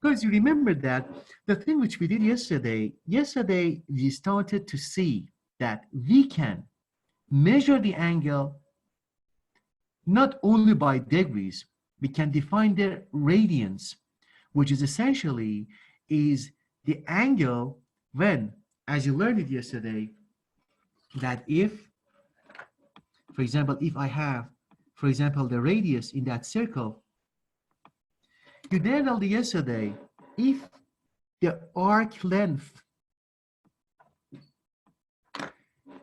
Guys, you remember that the thing which we did yesterday, we started to see that we can measure the angle not only by degrees, we can define the radians, which is essentially is the angle when, as you learned it yesterday, that if, for example, if I have, for example, the radius in that circle, you learned yesterday, if the arc length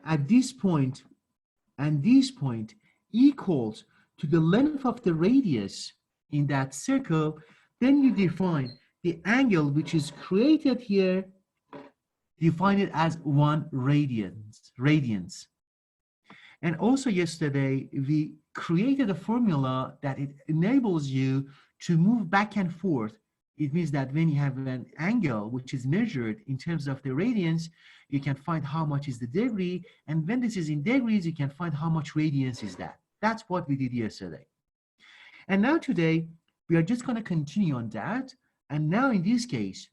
at this point and this point equals to the length of the radius in that circle, then you define the angle which is created here, define it as 1 radians. And also yesterday, we created a formula that it enables you to move back and forth. It means that when you have an angle which is measured in terms of the radians, you can find how much is the degree. And when this is in degrees, you can find how much radians is that. That's what we did yesterday. And now today, we are just going to continue on that. And now in this case,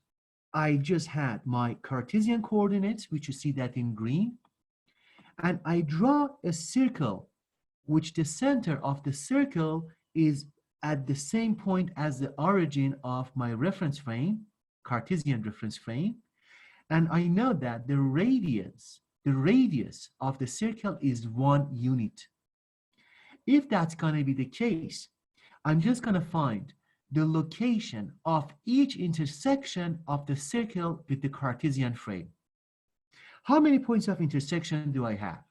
I just had my Cartesian coordinates, which you see that in green. And I draw a circle, which the center of the circle is at the same point as the origin of my reference frame, Cartesian reference frame. And I know that the radius of the circle is 1 unit. If that's going to be the case, I'm just going to find the location of each intersection of the circle with the Cartesian frame. How many points of intersection do I have?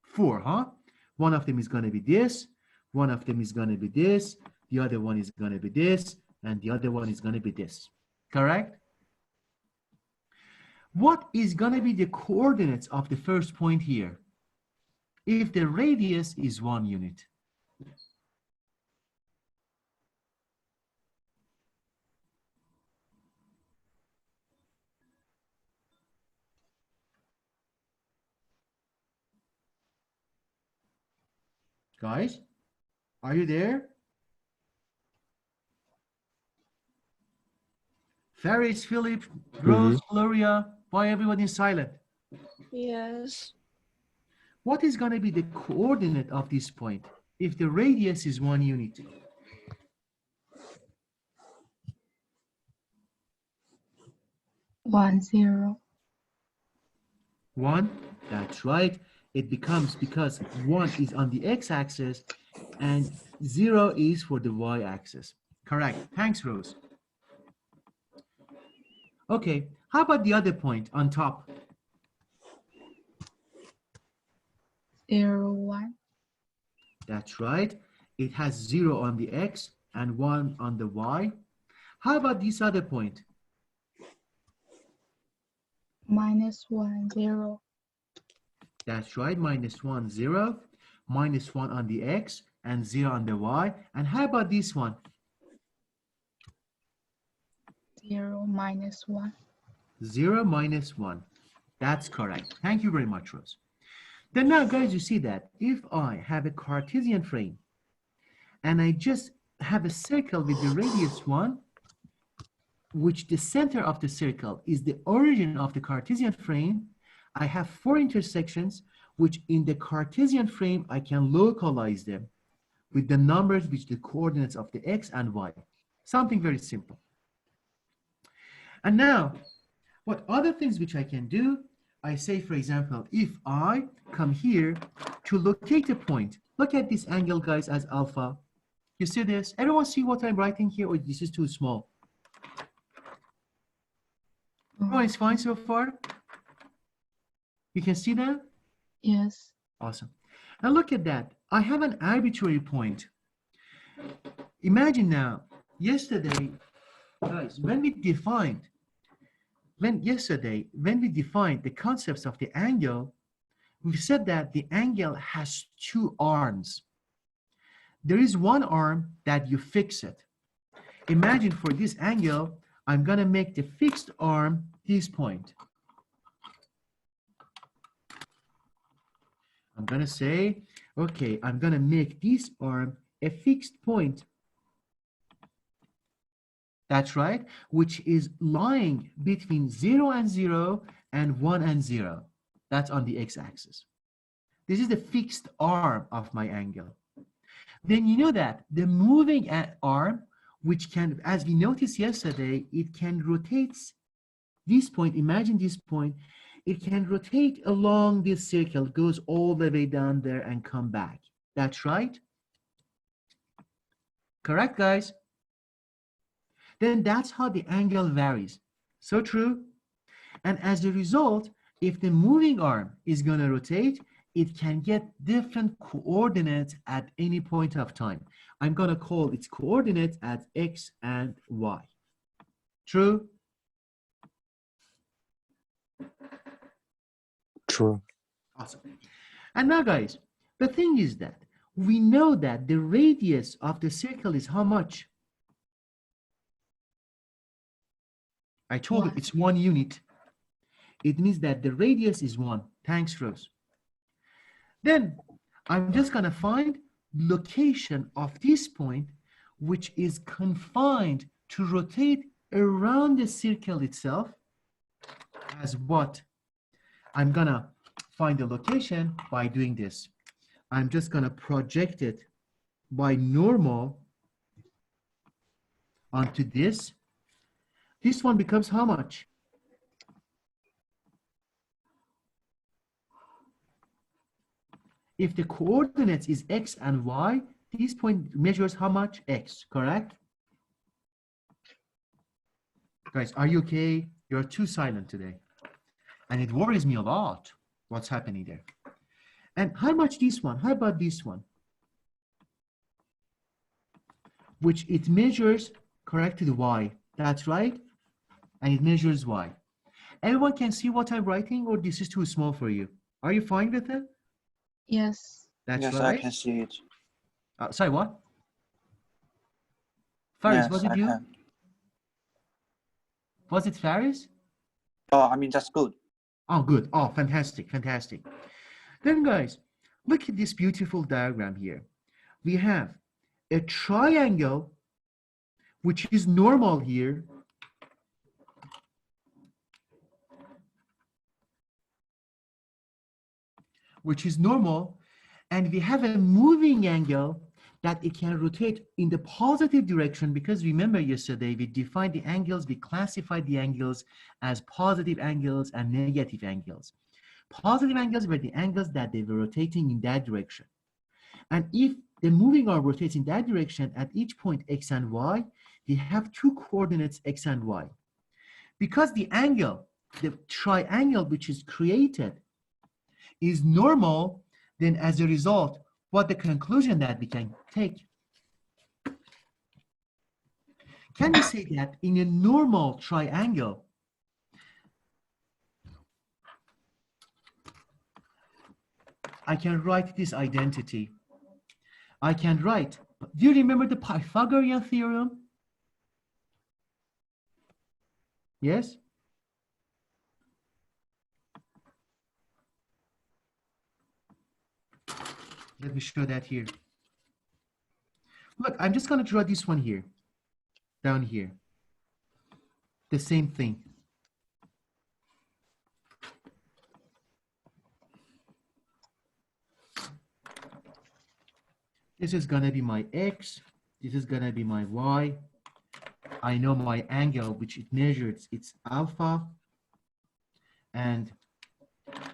4, huh? One of them is going to be this, one of them is going to be this, the other one is going to be this, and the other one is going to be this. Correct? What is going to be the coordinates of the first point here if the radius is 1 unit? Guys, are you there? Faris, Philip, Rose, Gloria, why everybody is silent? Yes. What is going to be the coordinate of this point if the radius is 1 unit? 1, 0. 1, that's right. It becomes because 1 is on the x-axis and 0 is for the y-axis. Correct. Thanks, Rose. Okay, how about the other point on top? 0, 1. That's right. It has 0 on the x and 1 on the y. How about this other point? -1, 0. That's right, -1, 0. -1 on the x and 0 on the y. And how about this one? 0, -1. 0, -1. That's correct. Thank you very much, Rose. Then now, guys, you see that if I have a Cartesian frame and I just have a circle with the radius 1, which the center of the circle is the origin of the Cartesian frame, I have 4 intersections, which in the Cartesian frame, I can localize them with the numbers which the coordinates of the x and y. Something very simple. And now, what other things which I can do? I say, for example, if I come here to locate a point, look at this angle, guys, as alpha. You see this? Everyone see what I'm writing here, or this is too small? Oh, it's fine so far? You can see that? Yes. Awesome. Now look at that. I have an arbitrary point. Imagine now, yesterday, guys, when we defined the concepts of the angle, we said that the angle has 2 arms. There is one arm that you fix it. Imagine for this angle, I'm going to make the fixed arm this point. I'm going to say, okay, I'm going to make this arm a fixed point That's right, which is lying between 0 and 0 and 1 and 0. That's on the x-axis. This is the fixed arm of my angle. Then you know that the moving arm, which can, as we noticed yesterday, it can rotate this point. Imagine this point. It can rotate along this circle, goes all the way down there and come back. That's right. Correct, guys? Then that's how the angle varies. So true. And as a result, if the moving arm is going to rotate, it can get different coordinates at any point of time. I'm going to call its coordinates as x and y. True? True. Awesome. And now, guys, the thing is that we know that the radius of the circle is how much? I told you it's 1 unit. It means that the radius is 1. Thanks, Rose. Then I'm just going to find location of this point, which is confined to rotate around the circle itself as what? I'm going to find the location by doing this. I'm just going to project it by normal onto this. This one becomes how much? If the coordinates is x and y, this point measures how much? X, correct? Guys, are you okay? You're too silent today. And it worries me a lot what's happening there. And how much this one? How about this one? Which it measures correct to the y. That's right. And it measures y. Everyone can see what I'm writing, or this is too small for you? Are you fine with it? Yes. That's Yes, right. I can see it. Sorry, what? Faris, Yes, was it I you? can. Was it Faris? Oh, I mean, that's good. Oh, good. Oh, fantastic, fantastic. Then, guys, look at this beautiful diagram here. We have a triangle, which is normal here. Which is normal. And we have a moving angle that it can rotate in the positive direction, because remember yesterday we defined the angles, we classified the angles as positive angles and negative angles. Positive angles were the angles that they were rotating in that direction. And if the moving arm rotates in that direction at each point x and y, we have two coordinates x and y. Because the angle, the triangle which is created is normal, then as a result, what the conclusion that we can take? Can we say that in a normal triangle, I can write this identity. I can write, do you remember the Pythagorean theorem? Yes? Let me show that here. Look, I'm just going to draw this one here, down here. The same thing. This is going to be my x. This is going to be my y. I know my angle, which it measures, it's alpha. And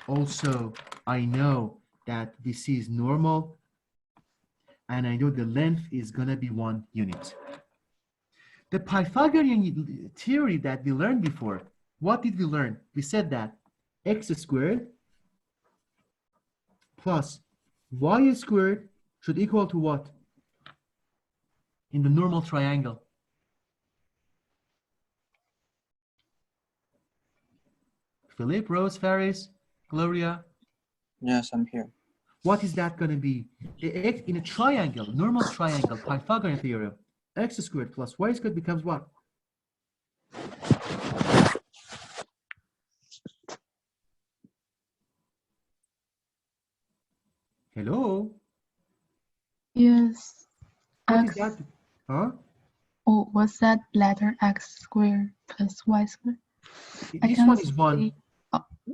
also, I know that this is normal. And I know the length is going to be 1 unit. The Pythagorean theory that we learned before, what did we learn? We said that x squared plus y squared should equal to what? In the normal triangle. Philip, Rose, Faris, Gloria. Yes, I'm here. What is that going to be? X in a triangle, normal triangle, Pythagorean theorem, x squared plus y squared becomes what? Hello? Yes. What X. is that? Huh? Oh, what's that letter x squared plus y squared? I This can one is 1. say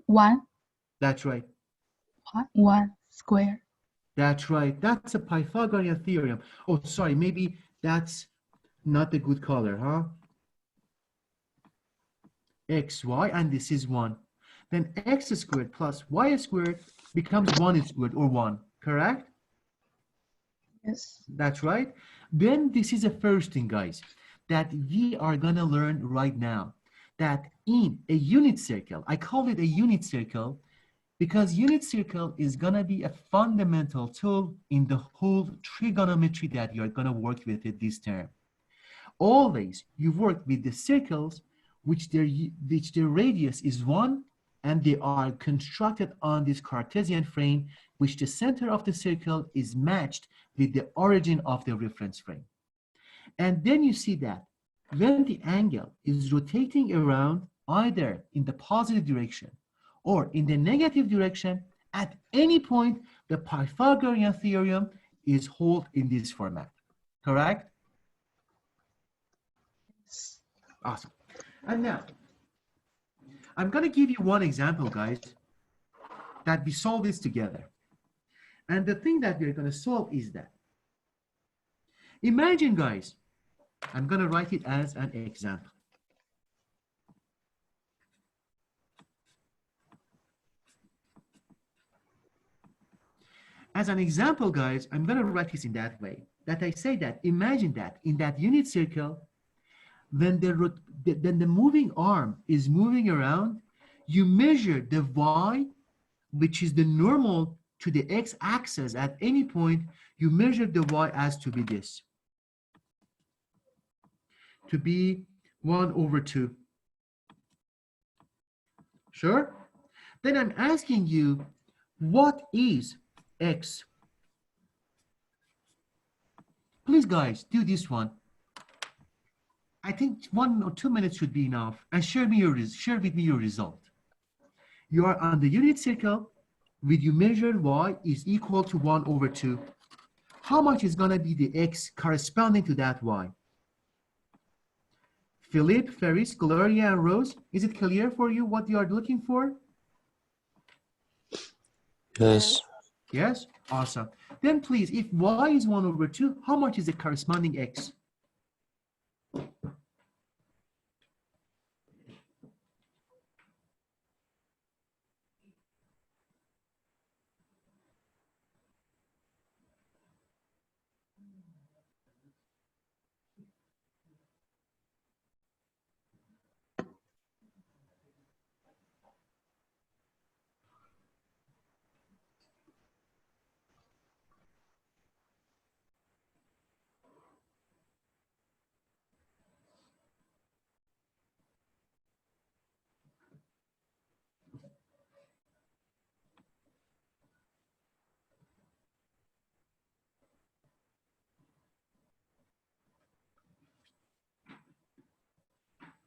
1, That's right. 1 squared. That's right. That's a Pythagorean theorem. Oh, sorry. Maybe that's not a good color, huh? X, y, and this is 1. Then x squared plus y squared becomes 1 squared, or 1. Correct? Yes. That's right. Then this is the first thing, guys, that we are going to learn right now. That in a unit circle, I call it a unit circle because unit circle is going to be a fundamental tool in the whole trigonometry that you're going to work with it this term. Always you work with the circles which their radius is 1, and they are constructed on this Cartesian frame, which the center of the circle is matched with the origin of the reference frame. And then you see that when the angle is rotating around either in the positive direction or in the negative direction, at any point, the Pythagorean theorem is held in this format. Correct? Awesome. And now, I'm going to give you one example, guys, that we solve this together. And the thing that we're going to solve is that. Imagine, guys, I'm going to write it as an example. As an example, guys, I'm going to write this in that way, that I say that, imagine that in that unit circle, when the moving arm is moving around, you measure the y, which is the normal to the x-axis at any point, you measure the y as to be this, to be 1/2. Sure? Then I'm asking you, what is x? Please, guys, do this one. I think 1 or 2 minutes should be enough. And share with me your result. You are on the unit circle with you measured y is equal to 1/2. How much is going to be the x corresponding to that y? Philip, Ferris, Gloria, and Rose, is it clear for you what you are looking for? Yes. Yes? Awesome. Then please, if y is 1/2, how much is the corresponding x?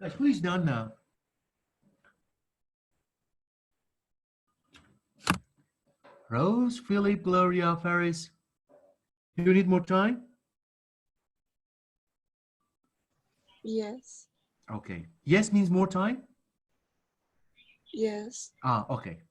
Guys, who is done now? Rose, Philip, Gloria, Ferris. Do you need more time? Yes. Okay. Yes means more time? Yes. Ah, okay.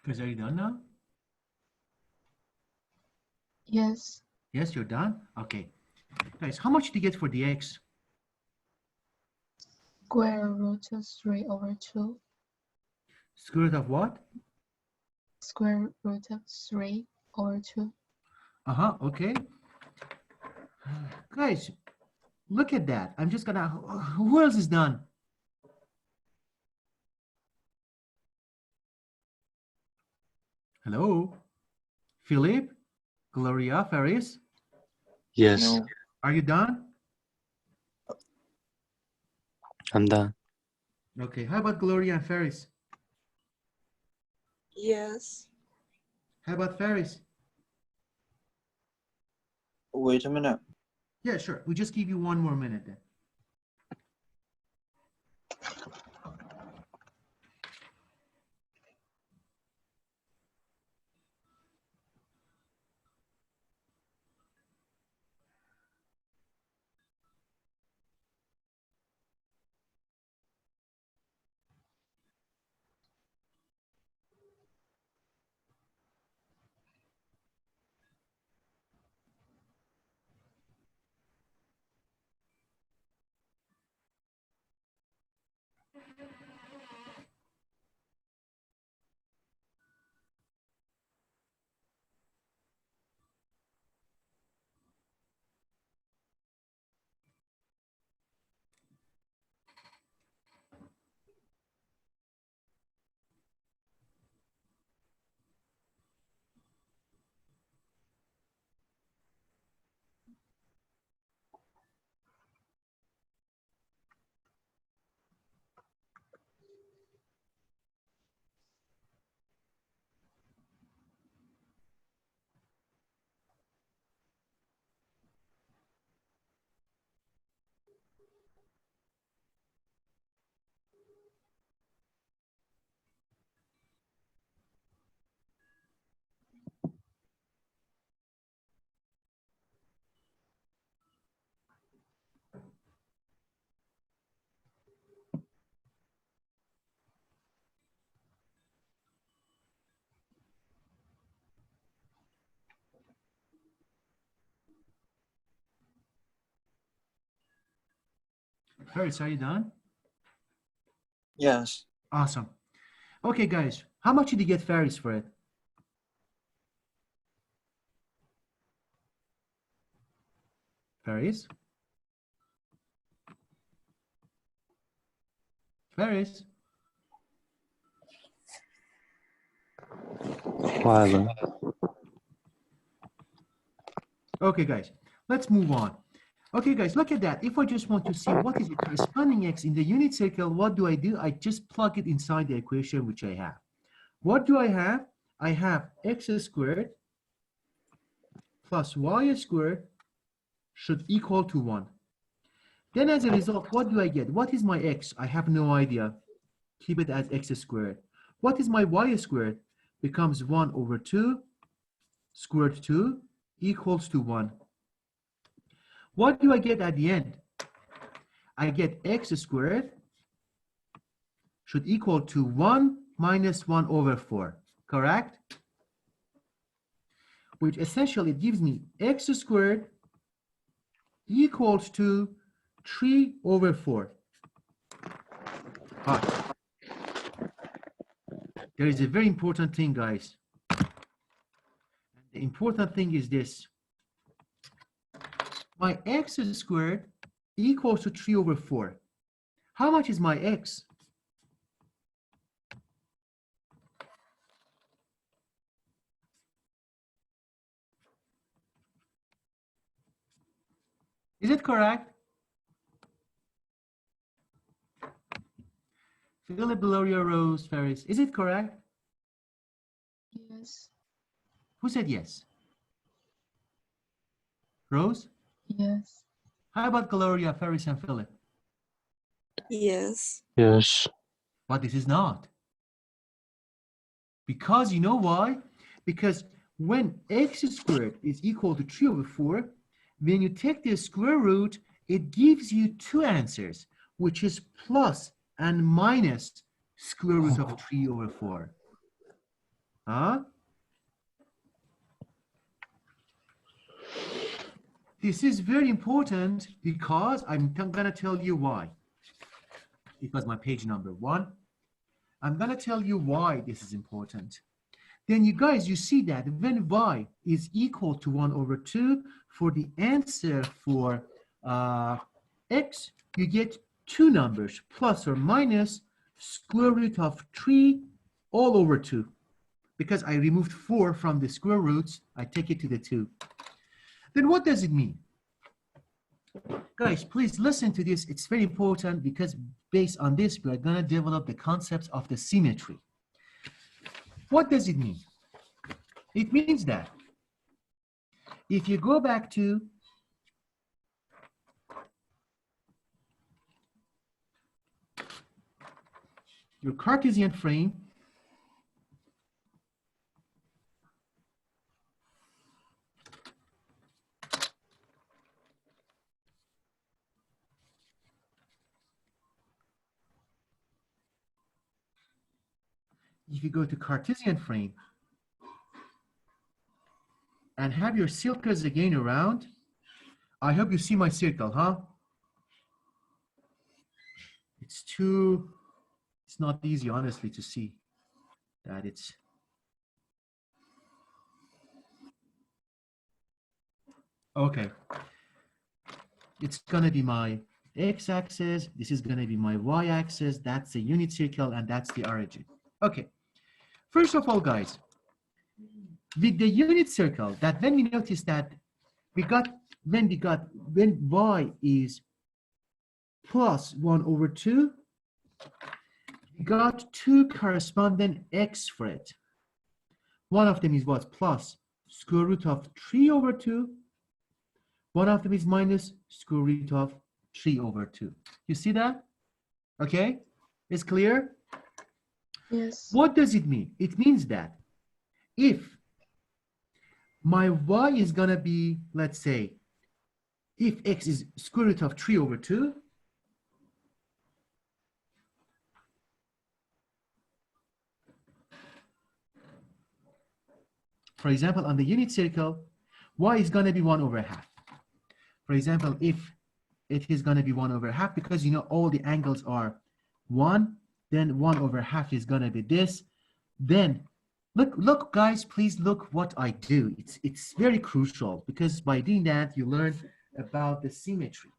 Guys, are you done now? Yes. Yes, you're done? Okay. Guys, how much do you get for the x? Square root of 3 over 2. Square root of what? Square root of 3 over 2. Uh-huh, okay. Guys, look at that. I'm just gonna, who else is done? Hello? Philip? Gloria? Ferris? Yes, No. Are you done? I'm done. Okay, how about Gloria and Ferris? Yes. How about Ferris? Wait a minute. Yeah, sure. We just give you 1 more minute then. Ferris, are you done? Yes. Awesome. Okay, guys, how much did you get Ferris for it? Ferris? Ferris? Whatever. Okay, guys, let's move on. Okay, guys, look at that. If I just want to see what is the corresponding x in the unit circle, what do? I just plug it inside the equation which I have. What do I have? I have x squared plus y squared should equal to 1. Then as a result, what do I get? What is my x? I have no idea. Keep it as x squared. What is my y squared? Becomes 1 over 2 squared 2 equals to 1. What do I get at the end? I get x squared should equal to 1 minus 1 over 4, correct? Which essentially gives me x squared equals to 3 over 4. But there is a very important thing, guys. The important thing is this. My x squared equals to 3 over 4. How much is my x? Is it correct? Philip, Gloria, Rose, Ferris. Is it correct? Yes. Who said yes? Rose? Yes. How about Gloria, Ferris, and Philip? Yes. Yes. But this is not. Because you know why? Because when x squared is equal to 3 over 4, when you take the square root, it gives you 2 answers, which is plus and minus square root of 3 over 4. Huh? This is very important because I'm going to tell you why. It was my page number 1. I'm going to tell you why this is important. Then you guys, you see that when y is equal to 1 over 2, for the answer for x, you get two numbers, plus or minus square root of 3 all over 2. Because I removed 4 from the square roots, I take it to the 2. Then what does it mean? Guys, please listen to this. It's very important because based on this, we are going to develop the concepts of the symmetry. What does it mean? It means that if you go back to your Cartesian frame, if you go to Cartesian frame and have your circles again around, I hope you see my circle, huh? It's not easy, honestly, to see that it's, okay. It's gonna be my x-axis, this is gonna be my y-axis, that's the unit circle, and that's the origin. Okay, first of all, guys, with the unit circle, that when we notice that when y is plus 1 over 2, we got two corresponding x for it. One of them is what? Plus square root of 3 over 2. One of them is minus square root of 3 over 2. You see that? Okay, it's clear? Yes. What does it mean? It means that if my y is gonna be, let's say, if x is square root of 3 over 2, for example, on the unit circle, y is gonna be 1 over half. For example, if it is gonna be 1 over half, because you know all the angles are 1, then 1 over half is gonna be this. Then look guys, please look what I do. It's very crucial because by doing that you learn about the symmetry.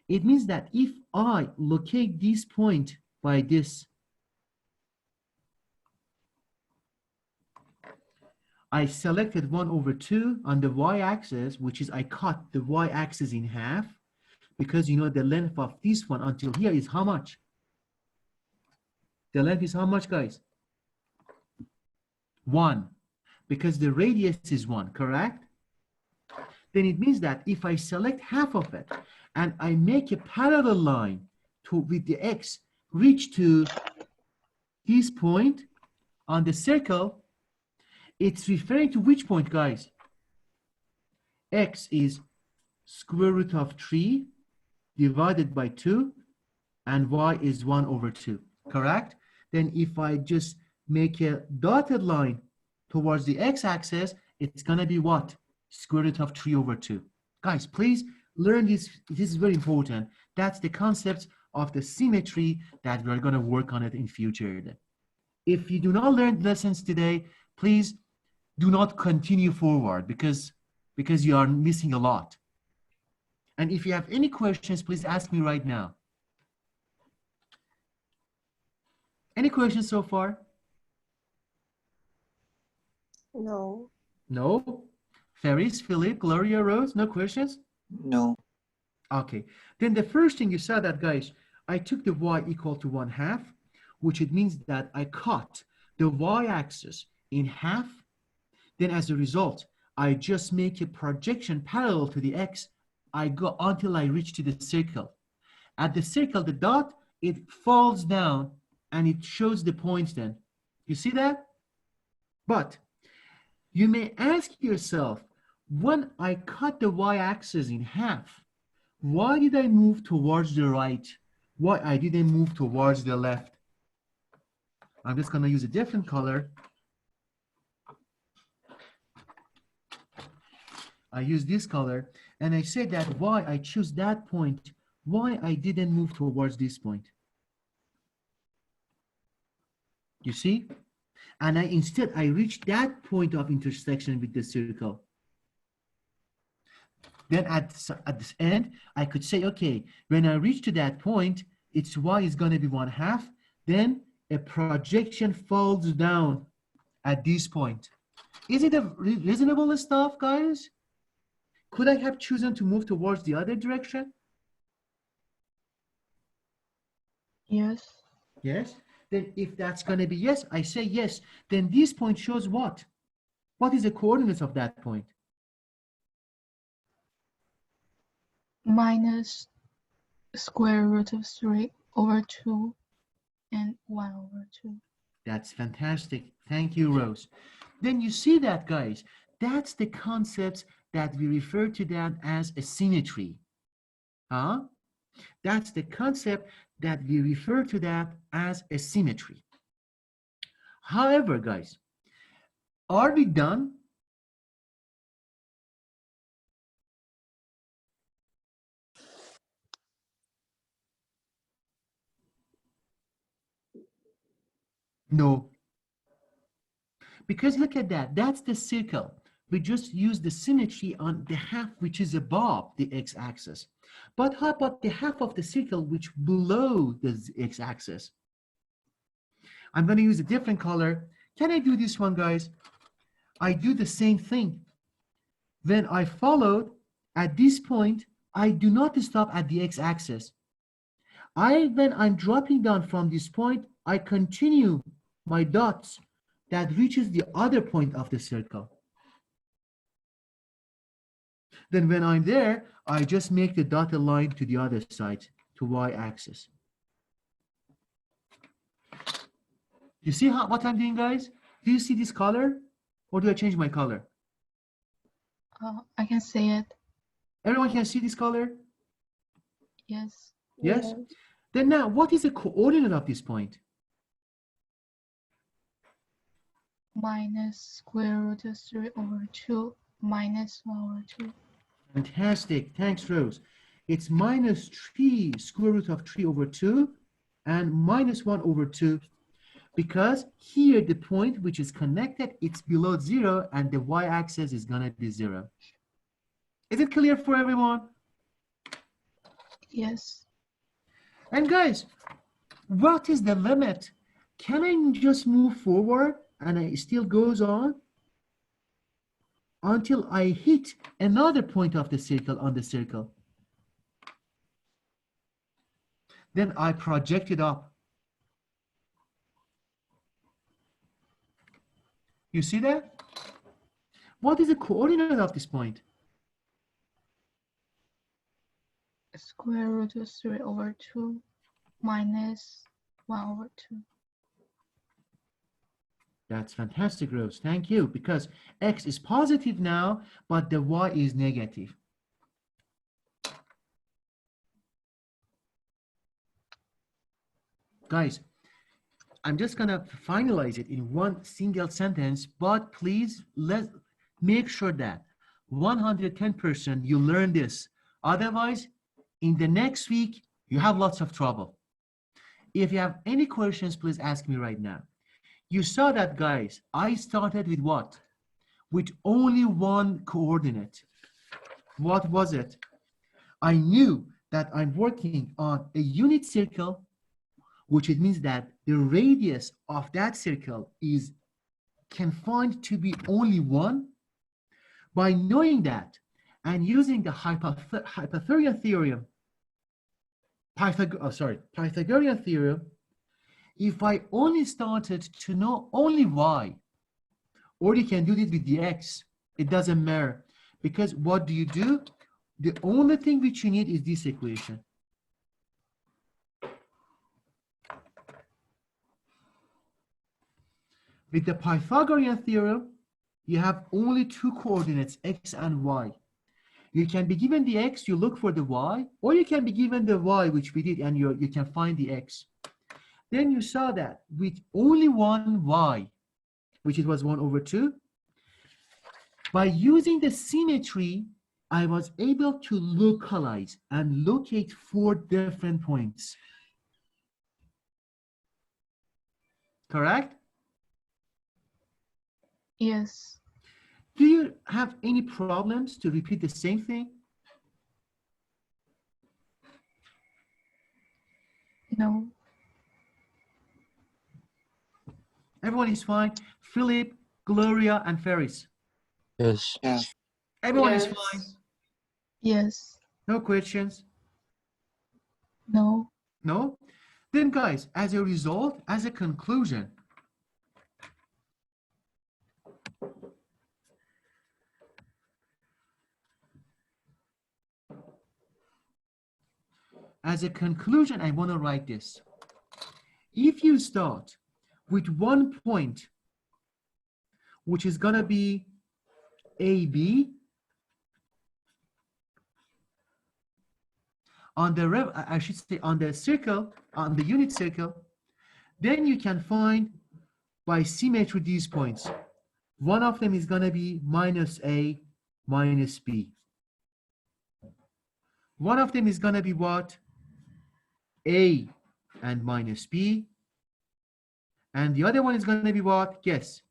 It means that if I locate this point by this, I selected 1 over 2 on the y-axis, which is I cut the y-axis in half, because you know the length of this one until here is how much? The length is how much, guys? 1, because the radius is 1, correct? Then it means that if I select half of it and I make a parallel line with the x reach to this point on the circle, it's referring to which point, guys? X is square root of 3 divided by 2 and y is 1 over 2, correct? Then if I just make a dotted line towards the x-axis, it's gonna be what? Square root of 3 over 2. Guys, please learn this. This is very important. That's the concept of the symmetry that we're gonna work on it in future. If you do not learn lessons today, please do not continue forward because you are missing a lot. And if you have any questions, please ask me right now. Any questions so far? No. No? Ferris, Philip, Gloria, Rose, no questions? No. Okay, then the first thing you saw that, guys, I took the y equal to 1/2, which it means that I cut the y-axis in half. Then as a result, I just make a projection parallel to the x. I go until I reach to the circle. At the circle, the dot, it falls down and it shows the points then. You see that? But you may ask yourself, when I cut the y-axis in half, why did I move towards the right? Why I didn't move towards the left? I'm just gonna use a different color. I use this color, and I say that why I choose that point, why I didn't move towards this point. You see? And instead I reach that point of intersection with the circle. Then at this end, I could say, okay, when I reach to that point, its y is going to be 1/2. Then a projection falls down at this point. Is it a reasonable stuff, guys? Could I have chosen to move towards the other direction? Yes. Yes. Then if that's going to be yes, I say yes. Then this point shows what? What is the coordinates of that point? Minus square root of 3/2 and 1/2. That's fantastic. Thank you, Rose. Then you see that, guys, that's the concepts that we refer to that as a symmetry. Huh? That's the concept that we refer to that as a symmetry. However, guys, are we done? No. Because look at that. That's the circle. We just use the symmetry on the half which is above the x-axis. But how about the half of the circle which below the x-axis? I'm going to use a different color. Can I do this one, guys? I do the same thing. When I followed at this point, I do not stop at the x-axis. When I'm dropping down from this point, I continue my dots that reaches the other point of the circle. Then when I'm there, I just make the dotted line to the other side, to y-axis. You see what I'm doing, guys? Do you see this color? Or do I change my color? I can see it. Everyone can see this color? Yes. Yes? Then now, what is the coordinate of this point? Minus square root of 3/2 minus 1/2. Fantastic. Thanks, Rose. It's minus 3 square root of 3/2 and minus 1/2, because here the point which is connected, it's below 0 and the y-axis is going to be 0. Is it clear for everyone? Yes. And guys, what is the limit? Can I just move forward and it still goes on until I hit another point of the circle on the circle? Then I project it up. You see that? What is the coordinate of this point? Square root of 3/2 minus 1/2. That's fantastic, Rose. Thank you. Because x is positive now, but the y is negative. Guys, I'm just going to finalize it in one single sentence, but please let's make sure that 110% you learn this. Otherwise, in the next week, you have lots of trouble. If you have any questions, please ask me right now. You saw that, guys, I started with what? With only one coordinate. What was it? I knew that I'm working on a unit circle, which it means that the radius of that circle is confined to be only one. By knowing that and using the Pythagorean theorem, Pythagorean theorem, if I only started to know only y, or you can do this with the x, it doesn't matter. Because what do? The only thing which you need is this equation. With the Pythagorean theorem, you have only two coordinates, x and y. You can be given the x, you look for the y, or you can be given the y, which we did, and you can find the x. Then you saw that with only one y, which it was 1/2, By using the symmetry, I was able to localize and locate 4 different points. Correct? Yes. Do you have any problems to repeat the same thing? No. Everyone is fine? Philip, Gloria, and Ferris. Yes. Yeah. Everyone is Yes. fine? Yes. No questions? No. No? Then guys, as a result, as a conclusion, I want to write this. If you start with 1 point, which is going to be AB, on the, I should say on the circle, on the unit circle, then you can find by symmetry these points. One of them is going to be minus A, minus B. One of them is going to be what? A and minus B. And the other one is going to be what? Guess.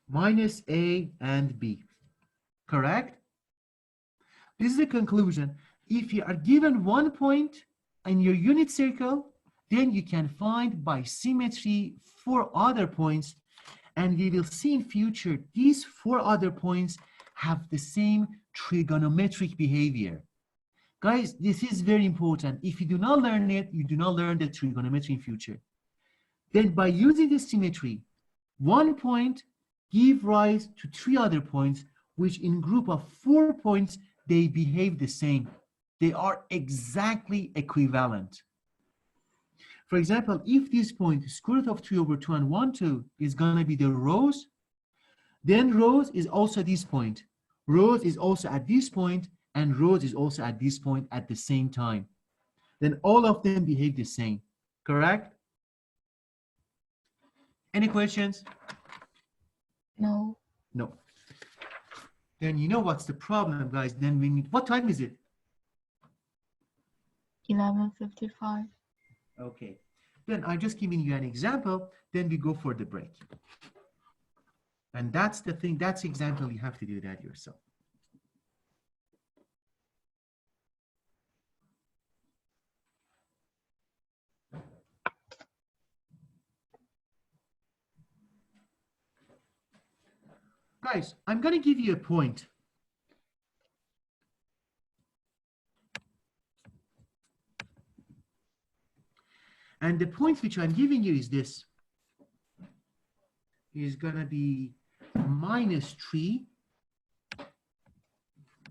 Minus A and B. Correct? This is the conclusion. If you are given 1 point in your unit circle, then you can find by symmetry 4 other points, and we will see in future these 4 other points have the same trigonometric behavior. Guys, this is very important. If you do not learn it, you do not learn the trigonometry in future. Then by using the symmetry, 1 point give rise to 3 other points, which in group of 4 points, they behave the same. They are exactly equivalent. For example, if this point, square root of 3 over 2 and 1, 2 is going to be the rows, then rows is also this point. Rows is also at this point, and rows is also at this point at the same time. Then all of them behave the same. Correct? Any questions? No. No. Then you know what's the problem, guys. Then we need, what time is it? 11:55. Okay. Then I'm just giving you an example, then we go for the break. And that's the thing, that's the example, you have to do that yourself. Guys, I'm going to give you a point. And the point which I'm giving you is this. Is going to be minus 3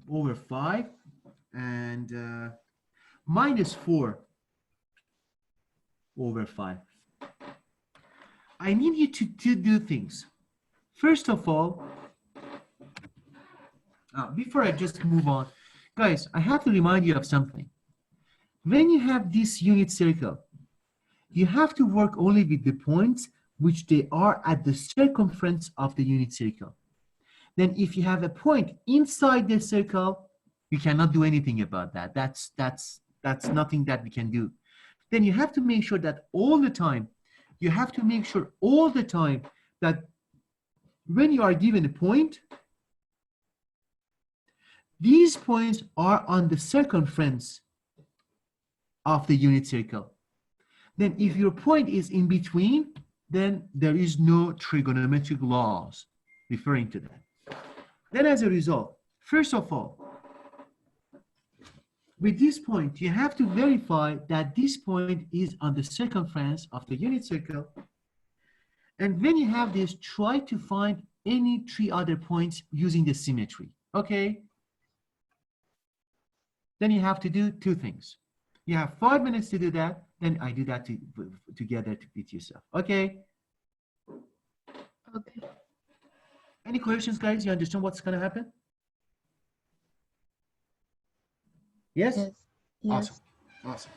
over 5 and minus 4 over 5. I need you to do things. First of all, before I just move on, guys, I have to remind you of something. When you have this unit circle, you have to work only with the points which they are at the circumference of the unit circle. Then if you have a point inside the circle, you cannot do anything about that. That's nothing that we can do. Then you have to make sure that all the time, that when you are given a point, these points are on the circumference of the unit circle. Then if your point is in between, then there is no trigonometric laws referring to that. Then as a result, first of all, with this point, you have to verify that this point is on the circumference of the unit circle. And when you have this, try to find any 3 other points using the symmetry, okay? Then you have to do 2 things. You have 5 minutes to do that, then I do that together with yourself, okay? Okay. Any questions, guys? You understand what's going to happen? Yes? Yes. Yes. Awesome. Awesome.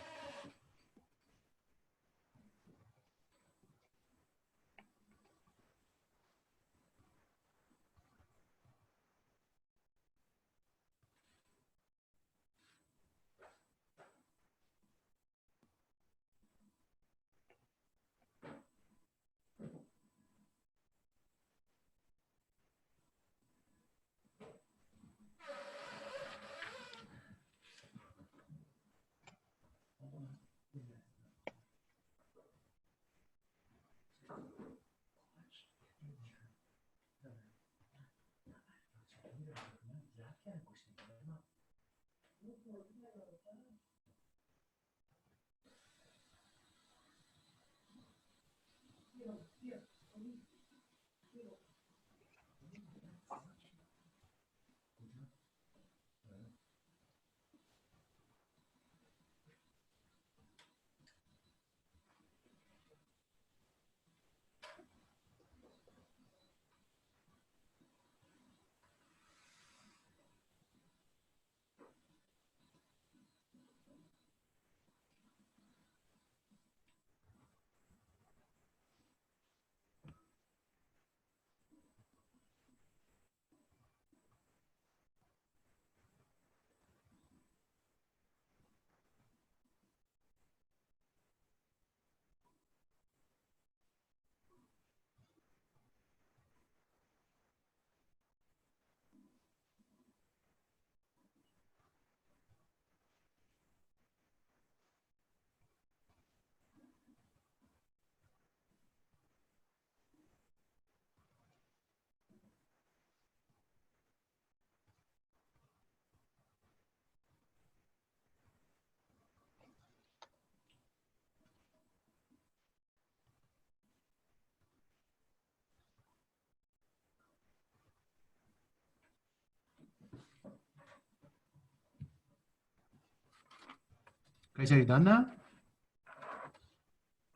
Guys, are you done now?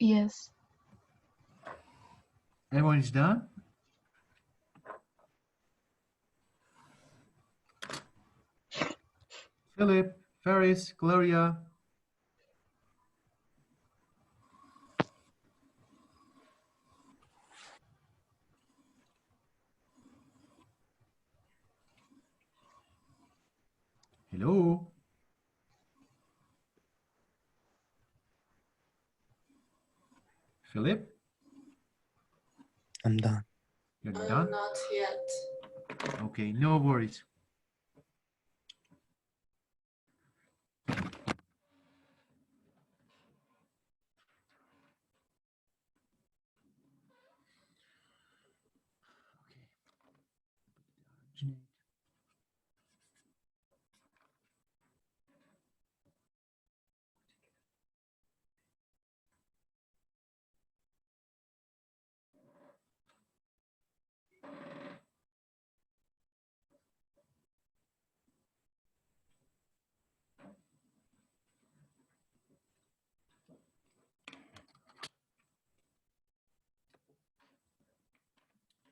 Yes. Everyone is done? Philip, Ferris, Gloria. Hello. Philip, I'm done. you're done? Not yet. Okay, no worries.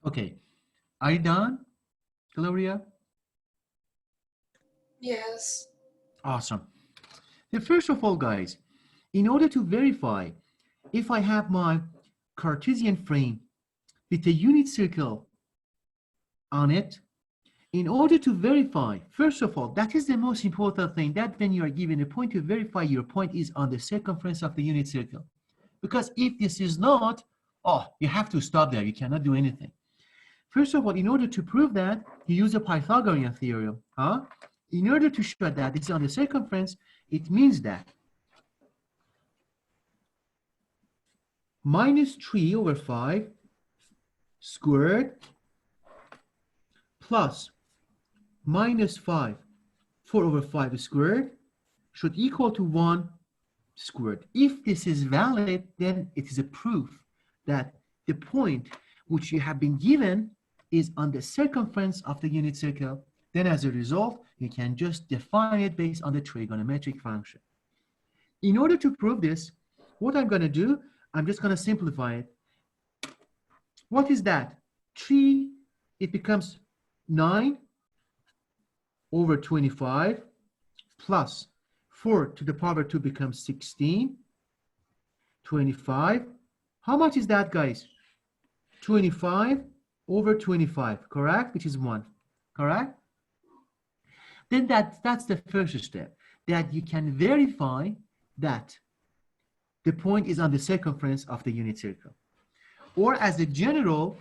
Okay, are you done, Gloria? Yes. Awesome. Then first of all, guys, in order to verify if I have my Cartesian frame with a unit circle on it, in order to verify, first of all, that is the most important thing, that when you are given a point, to verify your point is on the circumference of the unit circle. Because if this is not, oh, you have to stop there. You cannot do anything. First of all, in order to prove that, you use a Pythagorean theorem. In order to show that this is on the circumference, it means that minus 3 over 5 squared plus minus 5 4 over 5 squared should equal to 1 squared. If this is valid, then it is a proof that the point which you have been given is on the circumference of the unit circle. Then as a result, you can just define it based on the trigonometric function. In order to prove this, what I'm going to do, I'm just going to simplify it. What is that? 3, it becomes 9 over 25 plus 4 to the power 2 becomes 16, 25. How much is that, guys? 25 over 25, correct? Which is 1, correct? Then that's the first step, that you can verify that the point is on the circumference of the unit circle. Or as a general,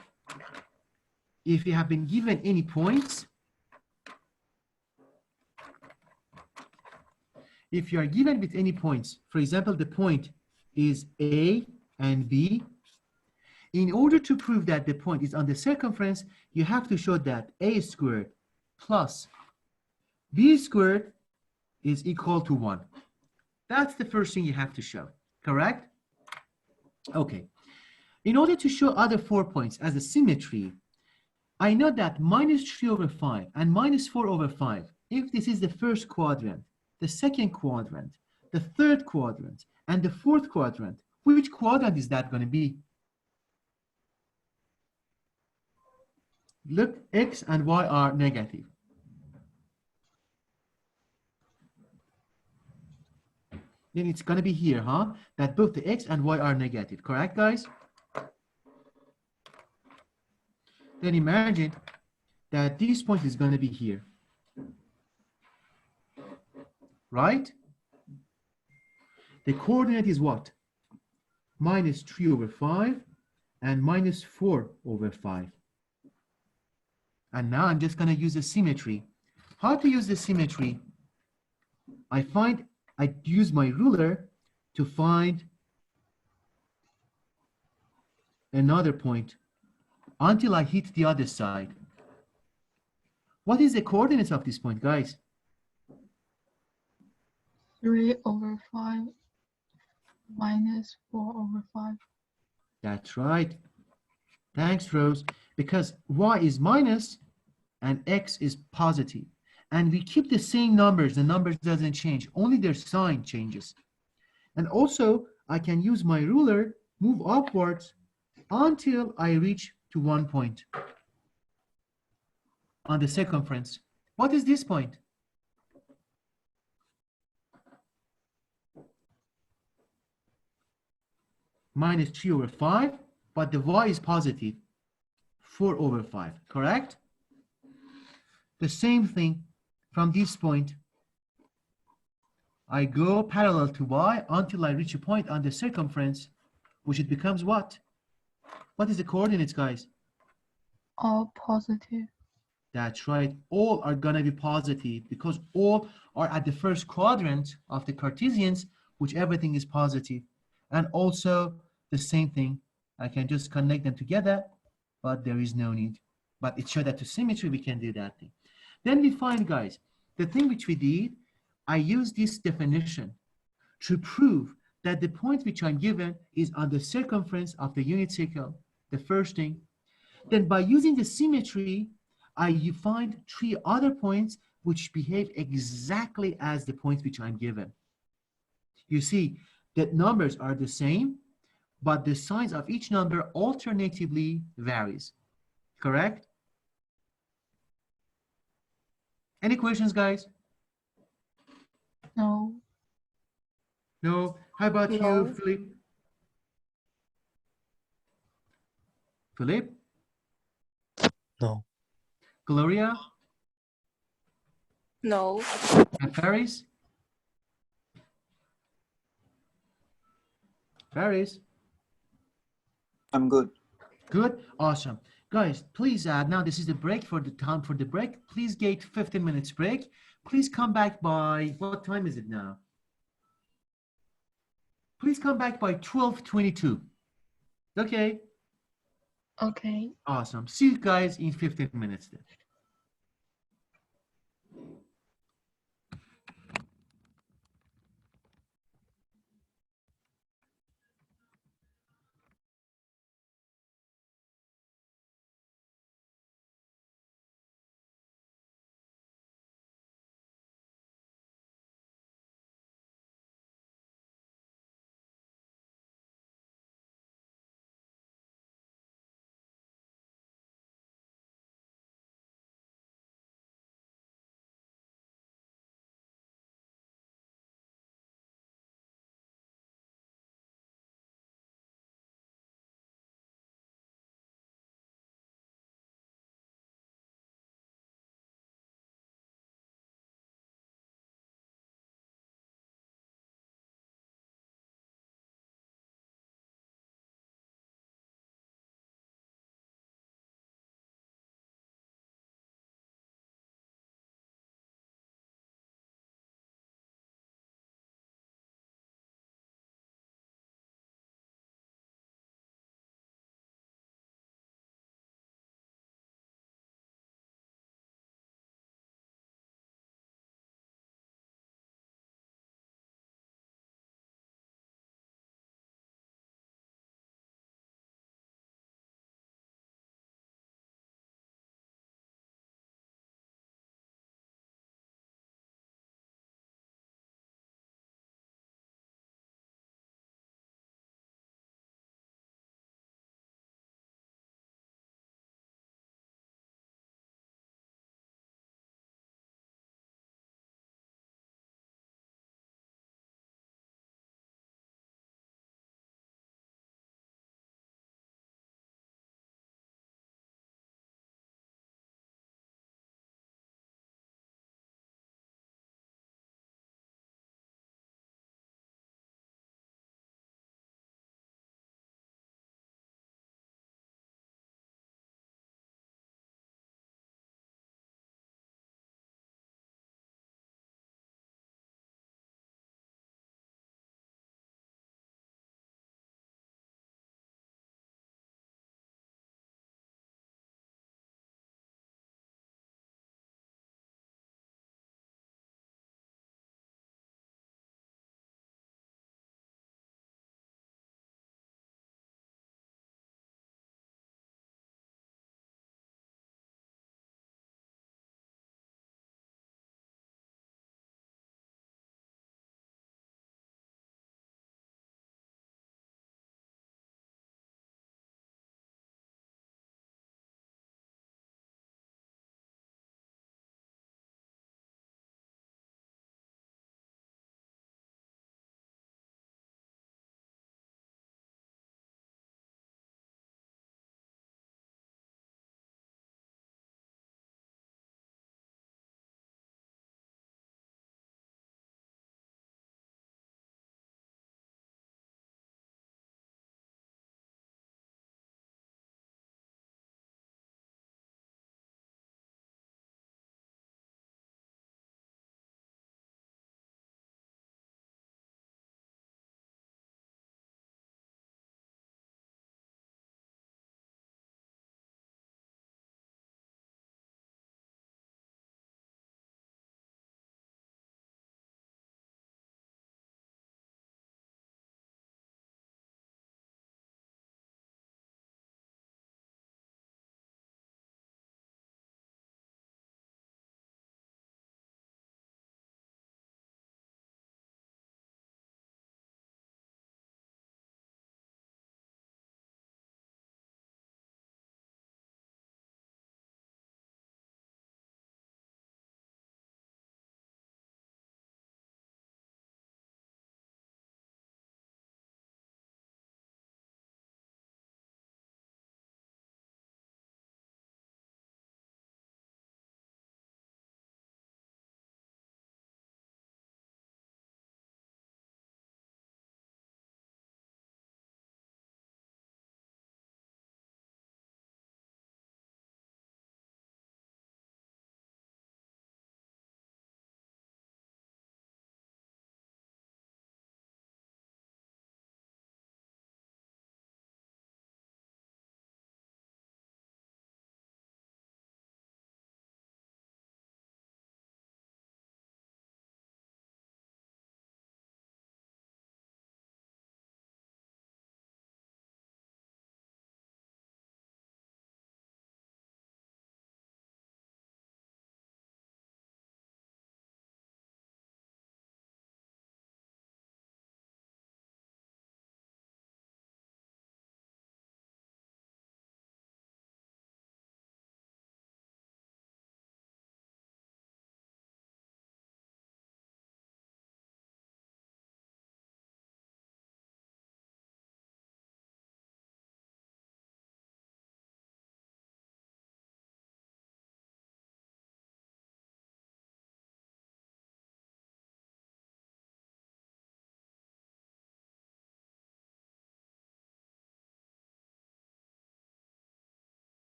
if you have been given any points, if you are given with any points, for example, the point is A and B, in order to prove that the point is on the circumference, you have to show that A squared plus B squared is equal to 1. That's the first thing you have to show, correct? Okay. In order to show other 4 points as a symmetry, I know that minus 3 over 5 and minus 4 over 5, if this is the first quadrant, the second quadrant, the third quadrant, and the fourth quadrant, which quadrant is that going to be? Look, x and y are negative. Then it's going to be here, huh? That both the x and y are negative, correct, guys? Then imagine that this point is going to be here, right? The coordinate is what? Minus 3 over 5 and minus 4 over 5. And now I'm just going to use the symmetry. How to use the symmetry? I use my ruler to find another point until I hit the other side. What is the coordinates of this point, guys? 3 over 5 minus 4 over 5. That's right. Thanks, Rose. Because y is minus and x is positive. And we keep the same numbers. The numbers doesn't change. Only their sign changes. And also, I can use my ruler, move upwards until I reach to 1 point on the circumference. What is this point? Minus 3 over 5, but the y is positive, 4 over 5, correct? The same thing from this point. I go parallel to y until I reach a point on the circumference, which it becomes what? What is the coordinates, guys? All positive. That's right. All are going to be positive because all are at the first quadrant of the Cartesians, which everything is positive. And also the same thing. I can just connect them together, but there is no need. But it showed that to symmetry, we can do that thing. Then we find, guys, the thing which we did, I used this definition to prove that the point which I'm given is on the circumference of the unit circle, the first thing. Then by using the symmetry, you find 3 other points which behave exactly as the point which I'm given. You see that numbers are the same, but the signs of each number alternatively varies, correct? Any questions, guys? No. No? How about you, No. Philip? Philip? No. Gloria? No. And Paris? Paris? I'm good. Good? Awesome. Guys, please, now this is the break for the time for the break. Please get 15 minutes break. Please come back by, what time is it now? Please come back by 12:22. Okay? Okay. Awesome. See you guys in 15 minutes then.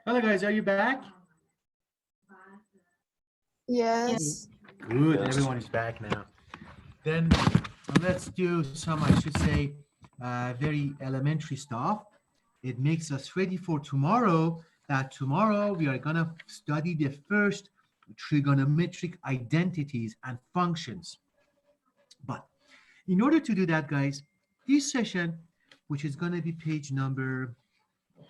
Hello guys, are you back? Yes. Good, Yes. everyone is back now. Then let's do some, I should say, very elementary stuff. It makes us ready for tomorrow, that tomorrow we are gonna study the first trigonometric identities and functions. But in order to do that, guys, this session, which is gonna be page number,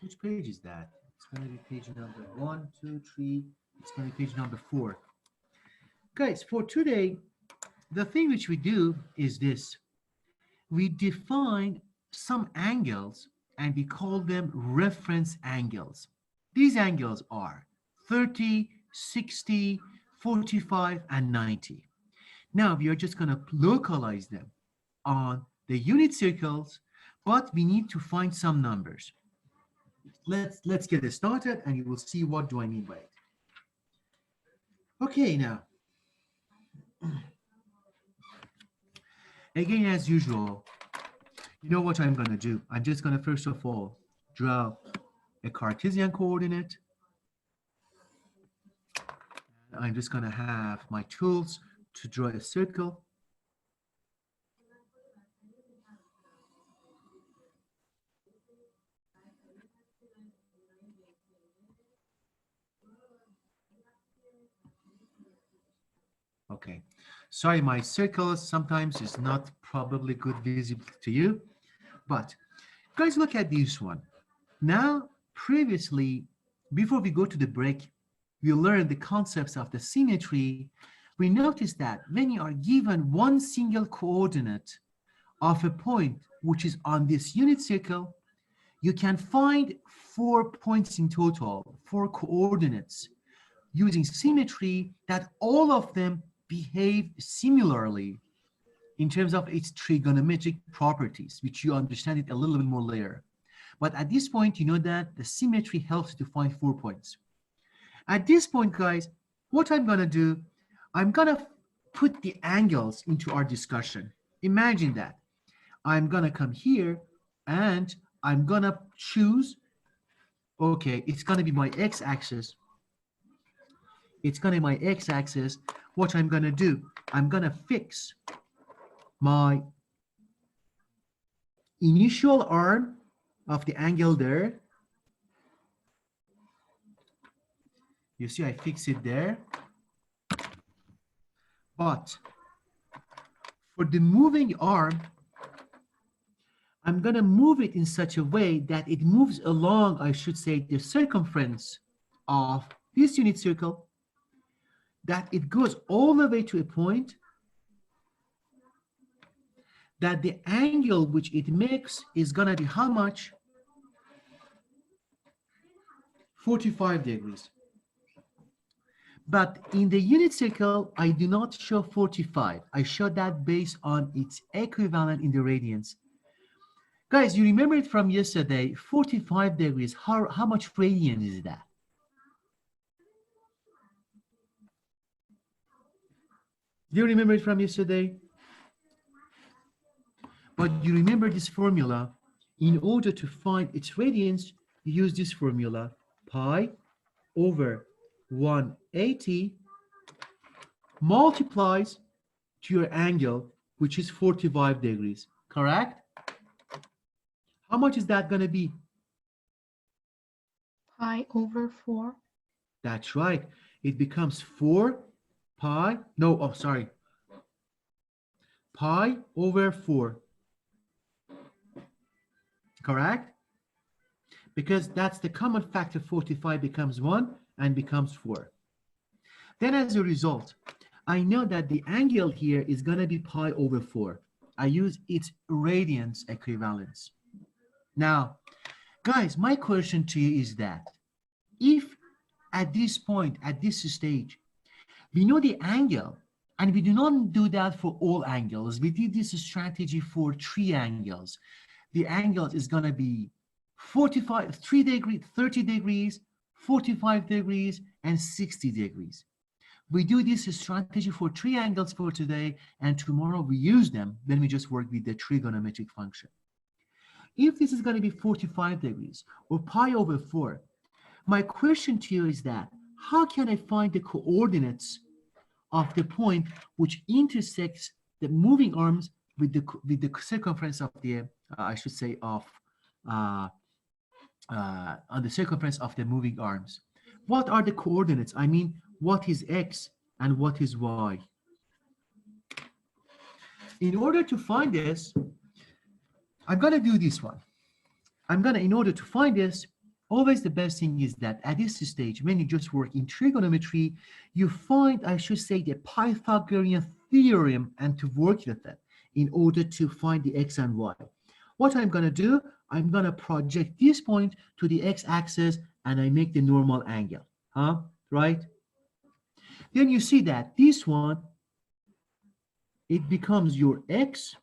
which page is that? It's gonna be page number 1, 2, 3, it's gonna be page number 4. Guys, for today, the thing which we do is this. We define some angles and we call them reference angles. These angles are 30, 60, 45, and 90. Now we are just going to localize them on the unit circles, but we need to find some numbers. Let's get it started and you will see what do I mean by it. Okay, now. Again, as usual, you know what I'm going to do? I'm just going to first of all draw a Cartesian coordinate. I'm just going to have my tools to draw a circle. Okay, sorry, my circles sometimes is not probably good visible to you, but guys, look at this one. Now, previously, before we go to the break, we learned the concepts of the symmetry. We noticed that when you are given one single coordinate of a point which is on this unit circle, you can find 4 points in total, 4 coordinates, using symmetry that all of them behave similarly in terms of its trigonometric properties, which you understand it a little bit more later. But at this point, you know that the symmetry helps to find 4 points. At this point, guys, what I'm gonna do, I'm gonna put the angles into our discussion. Imagine that. I'm gonna come here and I'm gonna choose, okay, it's gonna be my x-axis. It's gonna be my x-axis. What I'm gonna do, I'm gonna fix my initial arm of the angle there. You see, I fix it there. But for the moving arm, I'm gonna move it in such a way that it moves along, I should say, the circumference of this unit circle, that it goes all the way to a point that the angle which it makes is gonna be how much? 45 degrees. But in the unit circle, I do not show 45. I show that based on its equivalent in the radians. Guys, you remember it from yesterday, 45 degrees, how much radians is that? Do you remember it from yesterday? But you remember this formula. In order to find its radians, you use this formula, pi over 180 multiplies to your angle, which is 45 degrees, correct? How much is that going to be? Pi over 4. That's right. It becomes 4 pi, no, oh, sorry. Pi over 4. Correct? Because that's the common factor, 45 becomes 1 and becomes 4. Then as a result, I know that the angle here is going to be pi over 4. I use its radians equivalence. Now, guys, my question to you is that if at this point, at this stage, we know the angle, and we do not do that for all angles. We did this strategy for 3 angles. The angle is going to be 3 degrees, 30 degrees, 45 degrees, and 60 degrees. We do this strategy for triangles for today, and tomorrow we use them. Then we just work with the trigonometric function. If this is going to be 45 degrees or pi over 4, my question to you is that, how can I find the coordinates of the point which intersects the moving arms with the circumference of the, I should say, of on the circumference of the moving arms? What are the coordinates? I mean, what is x and what is y? In order to find this, I'm going to do this one. In order to find this, always the best thing is that at this stage, when you just work in trigonometry, you find, I should say, the Pythagorean theorem and to work with it in order to find the x and y. What I'm going to do, I'm going to project this point to the x-axis and I make the normal angle, right? Then you see that this one, it becomes your x,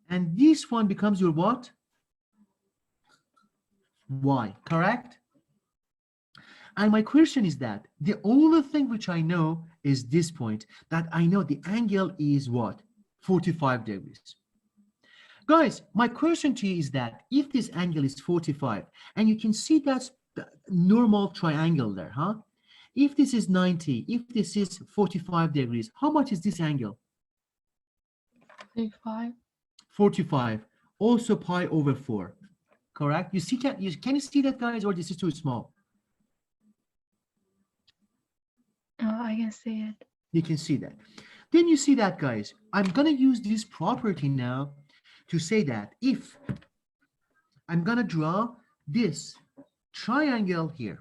and this one becomes your what? Y, correct? And my question is that the only thing which I know is this point, that I know the angle is what? 45 degrees. Guys, my question to you is that if this angle is 45, and you can see that's the normal triangle there, If this is 90, if this is 45 degrees, how much is this angle? 45. 45, also pi over 4, correct? You see, can you see that, guys, or this is too small? I can see it. You can see that. Then you see that, guys, I'm going to use this property now to say that if I'm going to draw this triangle here,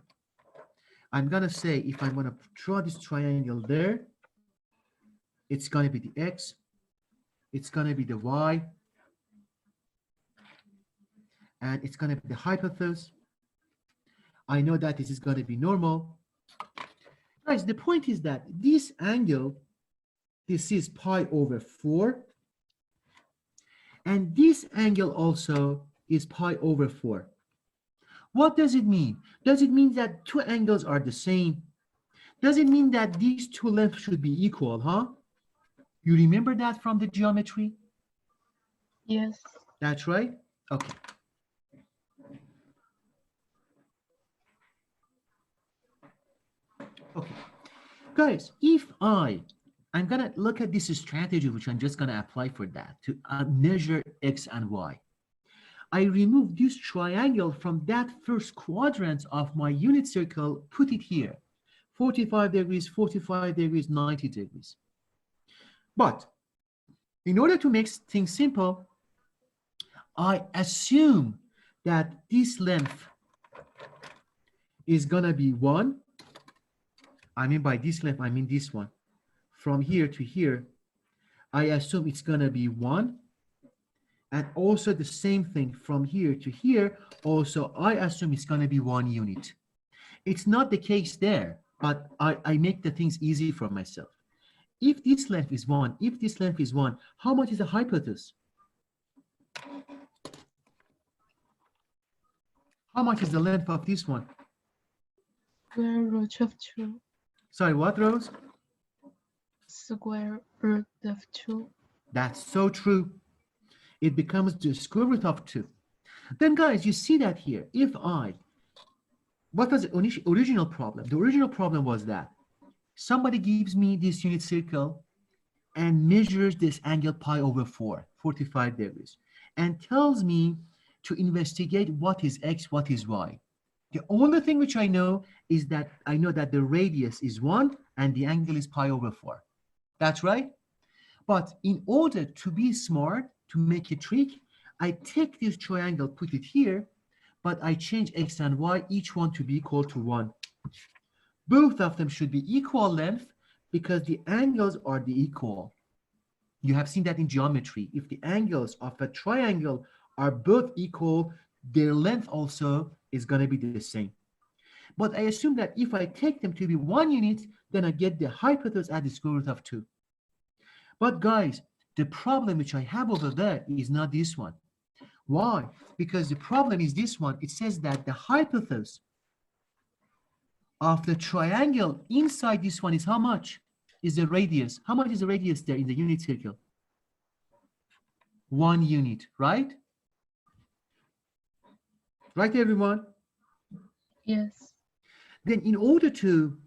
I'm going to say if I'm going to draw this triangle there, it's going to be the x, it's going to be the y, and it's going to be the hypotenuse. I know that this is going to be normal. Guys, the point is that this angle, this is pi over 4, and this angle also is pi over 4. What does it mean? Does it mean that two angles are the same? Does it mean that these two lengths should be equal, You remember that from the geometry? Yes. That's right. Okay. Okay. Guys, if I'm going to look at this strategy, which I'm just going to apply for that, to measure x and y. I remove this triangle from that first quadrant of my unit circle, put it here. 45 degrees, 45 degrees, 90 degrees. But in order to make things simple, I assume that this length is going to be 1. I mean by this length, I mean this one. From here to here, I assume it's going to be 1. And also the same thing from here to here, also I assume it's going to be 1 unit. It's not the case there, but I make the things easy for myself. If this length is 1, if this length is 1, how much is the hypotenuse? How much is the length of this one? Square root of 2. Sorry, what, Rose? Square root of 2. That's so true. It becomes the square root of 2. Then, guys, you see that here. If what was the original problem? The original problem was that somebody gives me this unit circle and measures this angle pi over 4, 45 degrees, and tells me to investigate what is x, what is y. The only thing which I know is that I know that the radius is 1 and the angle is pi over 4. That's right. But in order to be smart, to make a trick, I take this triangle, put it here, but I change x and y, each one to be equal to 1. Both of them should be equal length because the angles are the equal. You have seen that in geometry. If the angles of a triangle are both equal, their length also is going to be the same. But I assume that if I take them to be 1 unit, then I get the hypotenuse at the square root of 2. But guys, the problem which I have over there is not this one. Why? Because the problem is this one. It says that the hypotenuse of the triangle inside this one is how much? Is the radius. How much is the radius there in the unit circle? 1 unit, right? Right, everyone? Yes. Then in order to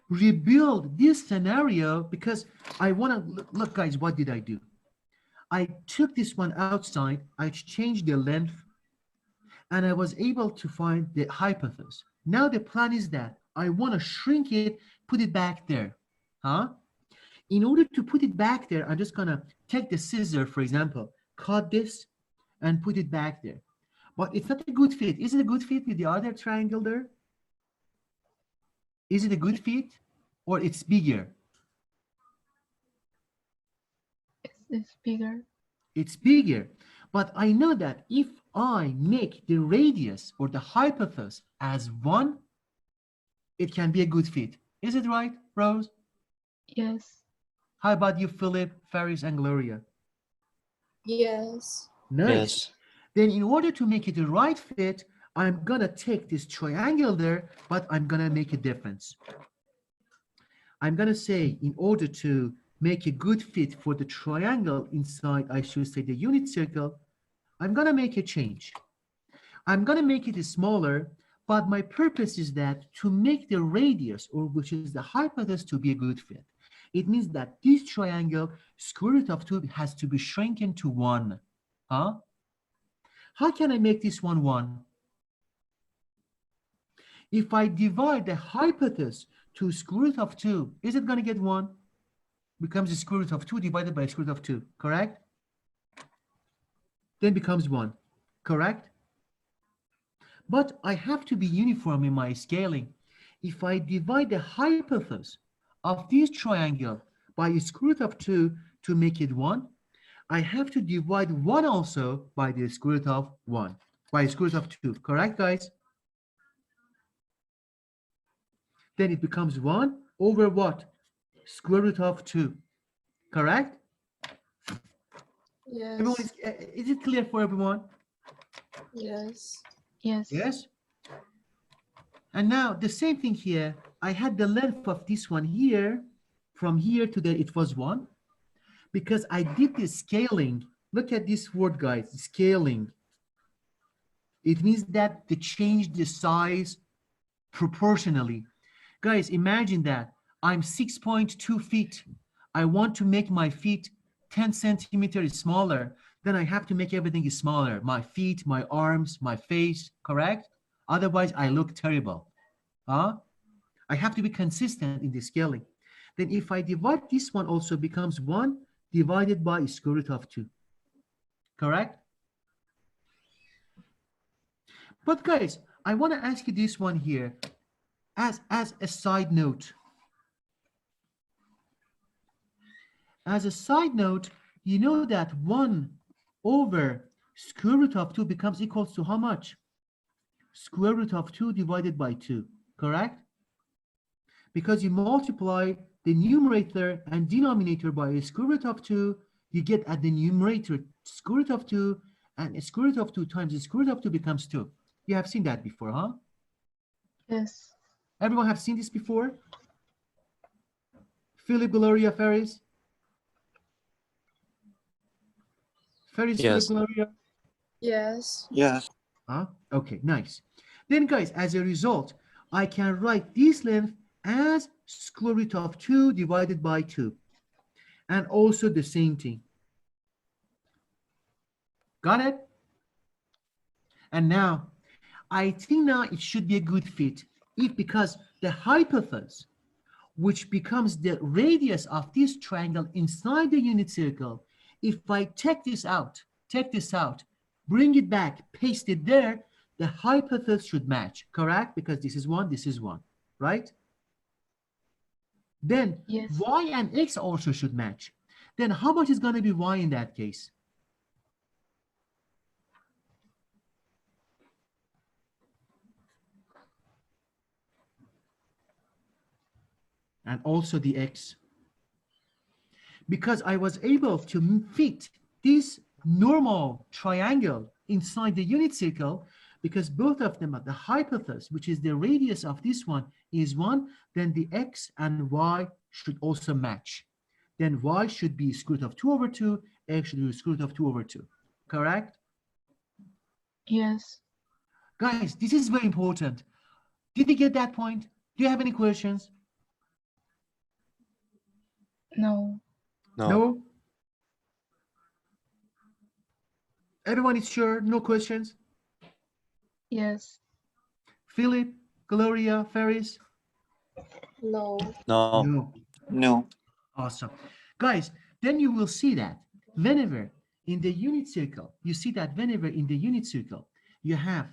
rebuild this scenario, because I want to, look guys, what did I do? I took this one outside, I changed the length, and I was able to find the hypothesis. Now the plan is that I want to shrink it, put it back there. Huh? In order to put it back there, I'm just going to take the scissor, for example, cut this and put it back there. But it's not a good fit. Is it a good fit with the other triangle there? Is it a good fit or it's bigger? It's bigger. It's bigger. But I know that if I make the radius or the hypothesis as 1, it can be a good fit. Is it right, Rose? Yes. How about you, Philip, Faris, and Gloria? Yes. Nice. Yes. Then in order to make it the right fit, I'm going to take this triangle there, but I'm going to make a difference. I'm going to say in order to make a good fit for the triangle inside, I should say the unit circle, I'm going to make a change. I'm going to make it smaller, but my purpose is that to make the radius, or which is the hypothesis, to be a good fit. It means that this triangle, square root of 2, has to be shrunken to 1. Huh? How can I make this one 1? If I divide the hypothesis to square root of 2, is it going to get 1? Becomes the square root of 2 divided by square root of 2, correct? Then becomes 1, correct? But I have to be uniform in my scaling. If I divide the hypothesis of this triangle by square root of 2 to make it 1, I have to divide 1 also by the square root of 1, by square root of 2, correct, guys? Then it becomes 1 over what? Square root of 2, correct? Yes. Everyone, is it clear for everyone? Yes. Yes. Yes? And now the same thing here. I had the length of this one here, from here to there, it was 1. Because I did the scaling. Look at this word, guys, scaling. It means that they change the size proportionally. Guys, imagine that I'm 6.2 feet. I want to make my feet 10 centimeters smaller. Then I have to make everything smaller. My feet, my arms, my face, correct? Otherwise, I look terrible. Huh? I have to be consistent in the scaling. Then if I divide this one also becomes 1 divided by square root of 2. Correct? But guys, I want to ask you this one here as a side note. As a side note, you know that 1 over square root of 2 becomes equals to how much? Square root of 2 divided by 2, correct? Because you multiply the numerator and denominator by a square root of 2, you get at the numerator square root of 2, and a square root of 2 times the square root of 2 becomes 2. You have seen that before, huh? Yes. Everyone have seen this before? Philip, Gloria, Faris? Faris, Yes. Philip, Gloria? Yes. Yes. Huh? Okay, nice. Then guys, as a result, I can write this length as square root of 2 divided by 2. And also the same thing. Got it? And now, I think now it should be a good fit if because the hypothesis, which becomes the radius of this triangle inside the unit circle, if I take this out, bring it back, paste it there, the hypothesis should match, correct? Because this is 1, right? Then Yes. y and x also should match. Then how much is going to be y in that case? And also the x. Because I was able to fit this normal triangle inside the unit circle, because both of them are the hypothesis, which is the radius of this one is 1, then the x and y should also match. Then y should be square root of 2 over 2, x should be square root of 2 over 2. Correct? Yes. Guys, this is very important. Did you get that point? Do you have any questions? No. No. Everyone is sure? No questions? Yes. Philip, Gloria, Ferris? No. No. No. No. Awesome. Guys, then you will see that whenever in the unit circle, you see that whenever in the unit circle, you have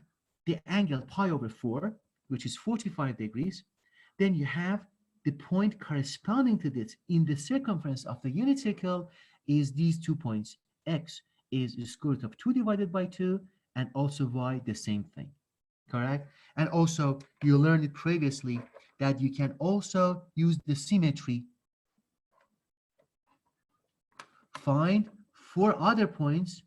the angle pi over 4, which is 45 degrees, then you have the point corresponding to this in the circumference of the unit circle is these 2 points. X is the square root of 2 divided by 2, and also y the same thing. Correct? And also, you learned it previously that you can also use the symmetry. Find 4 other points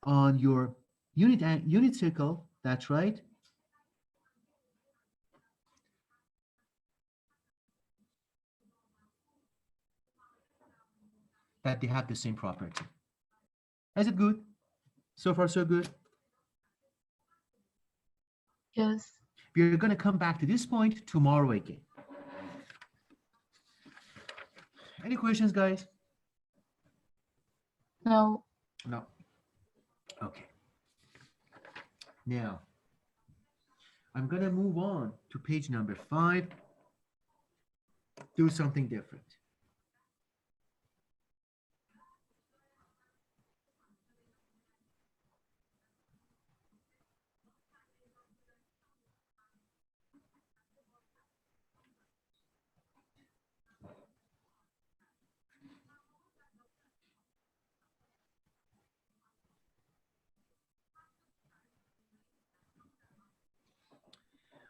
on your unit circle. That's right. That they have the same property. Is it good? So far, so good. Yes. We're going to come back to this point tomorrow again. Any questions, guys? No. No. Okay. Now, I'm going to move on to page number 5. Do something different.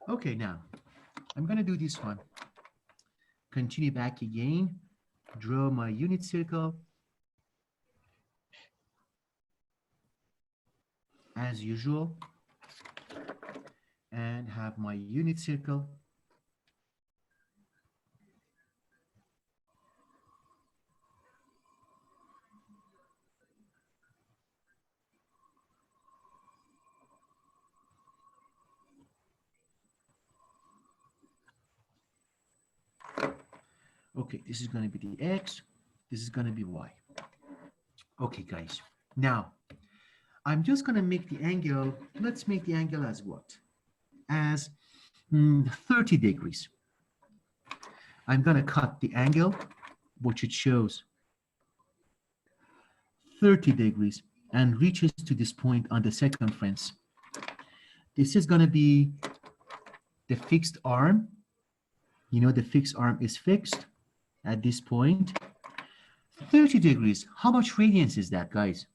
Okay, now I'm going to do this one. Continue back again. Draw my unit circle. As usual. And have my unit circle. Okay, this is going to be the x. This is going to be y. Okay, guys. Now, I'm just going to make the angle. Let's make the angle as what? As 30 degrees. I'm going to cut the angle, which it shows 30 degrees and reaches to this point on the circumference. This is going to be the fixed arm. You know, the fixed arm is fixed at this point. 30 degrees. How much radians is that, guys?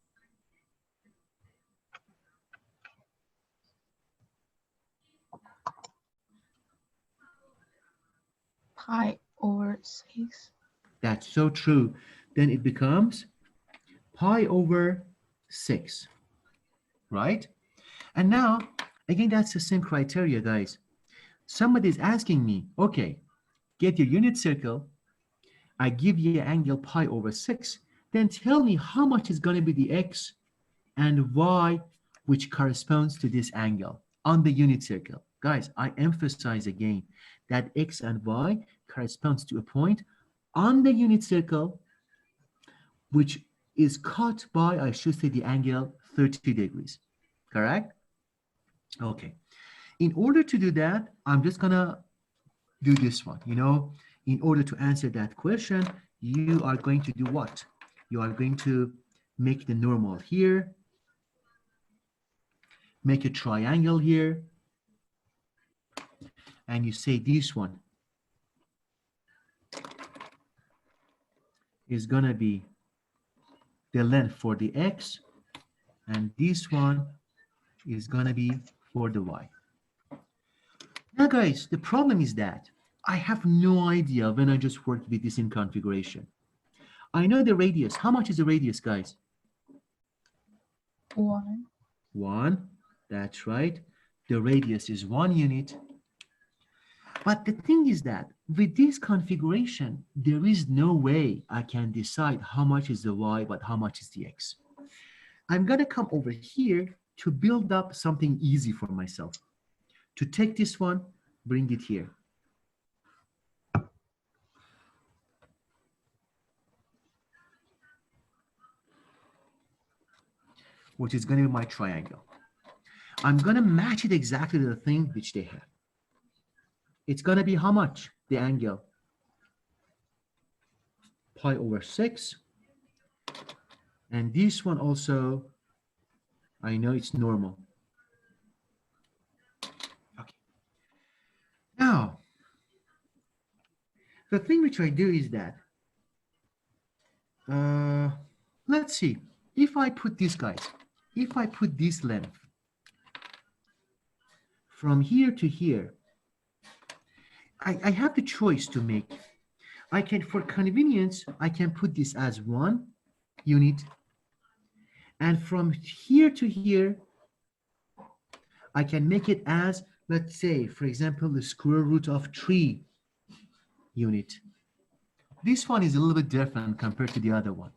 Pi over 6. That's so true. Then it becomes pi over 6, right? And now, again, that's the same criteria, guys. Somebody is asking me, okay, get your unit circle. I give you an angle pi over 6. Then tell me how much is going to be the x and y, which corresponds to this angle on the unit circle. Guys, I emphasize again that x and y corresponds to a point on the unit circle, which is cut by, I should say, the angle 30 degrees. Correct? Okay. In order to do that, I'm just going to do this one. You know, in order to answer that question, you are going to do what? You are going to make the normal here, make a triangle here, and you say this one is going to be the length for the x, and this one is going to be for the y. Now, guys, the problem is that I have no idea when I just worked with this in configuration. I know the radius. How much is the radius, guys? 1. 1. That's right. The radius is 1 unit. But the thing is that with this configuration, there is no way I can decide how much is the y, but how much is the x. I'm going to come over here to build up something easy for myself. To take this one, bring it here. Which is going to be my triangle. I'm going to match it exactly to the thing which they have. It's going to be how much? The angle. Pi over 6. And this one also, I know it's normal. Okay. Now, the thing which I do is that, let's see, if I put this, guys, if I put this length from here to here, I have the choice to make. I can, for convenience, I can put this as 1 unit. And from here to here, I can make it as, let's say, for example, the square root of 3 unit. This one is a little bit different compared to the other one.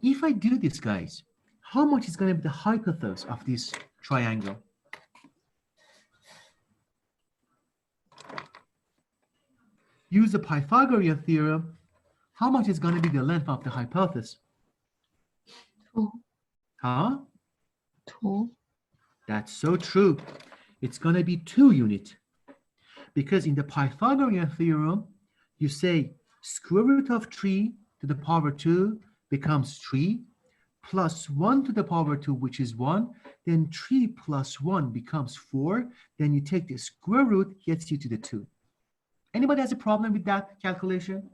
If I do this, guys, how much is going to be the hypotenuse of this triangle? Use the Pythagorean theorem. How much is going to be the length of the hypotenuse? 2. Huh? 2. That's so true. It's going to be 2 unit. Because in the Pythagorean theorem, you say square root of 3 to the power 2 becomes 3, plus 1 to the power 2, which is 1. Then 3 plus 1 becomes 4. Then you take the square root, gets you to the 2. Anybody has a problem with that calculation?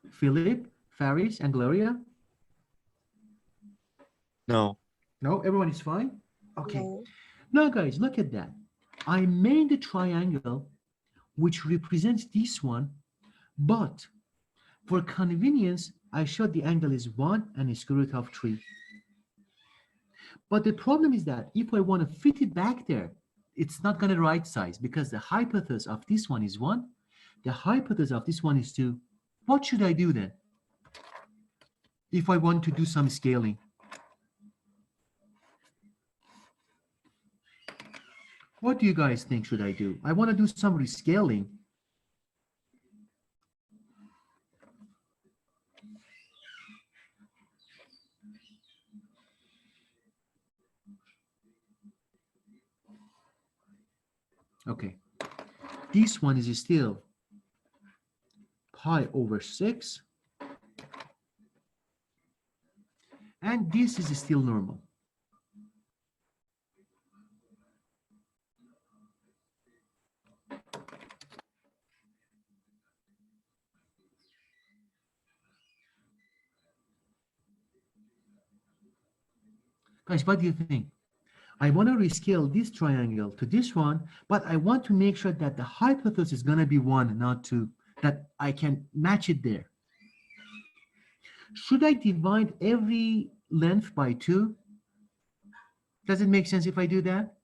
Philip, Faris, and Gloria? No. No, everyone is fine? Okay. No. Now, guys, look at that. I made the triangle which represents this one, but for convenience, I showed the angle is 1 and the square root of 3. But the problem is that if I want to fit it back there, it's not going to right size because the hypotenuse of this one is 1. The hypotenuse of this one is 2. What should I do then? If I want to do some scaling. What do you guys think should I do? I want to do some rescaling. Okay, this one is still pi over 6. And this is still normal. Guys, what do you think? I want to rescale this triangle to this one, but I want to make sure that the hypotenuse is going to be 1, not 2, that I can match it there. Should I divide every length by 2? Does it make sense if I do that?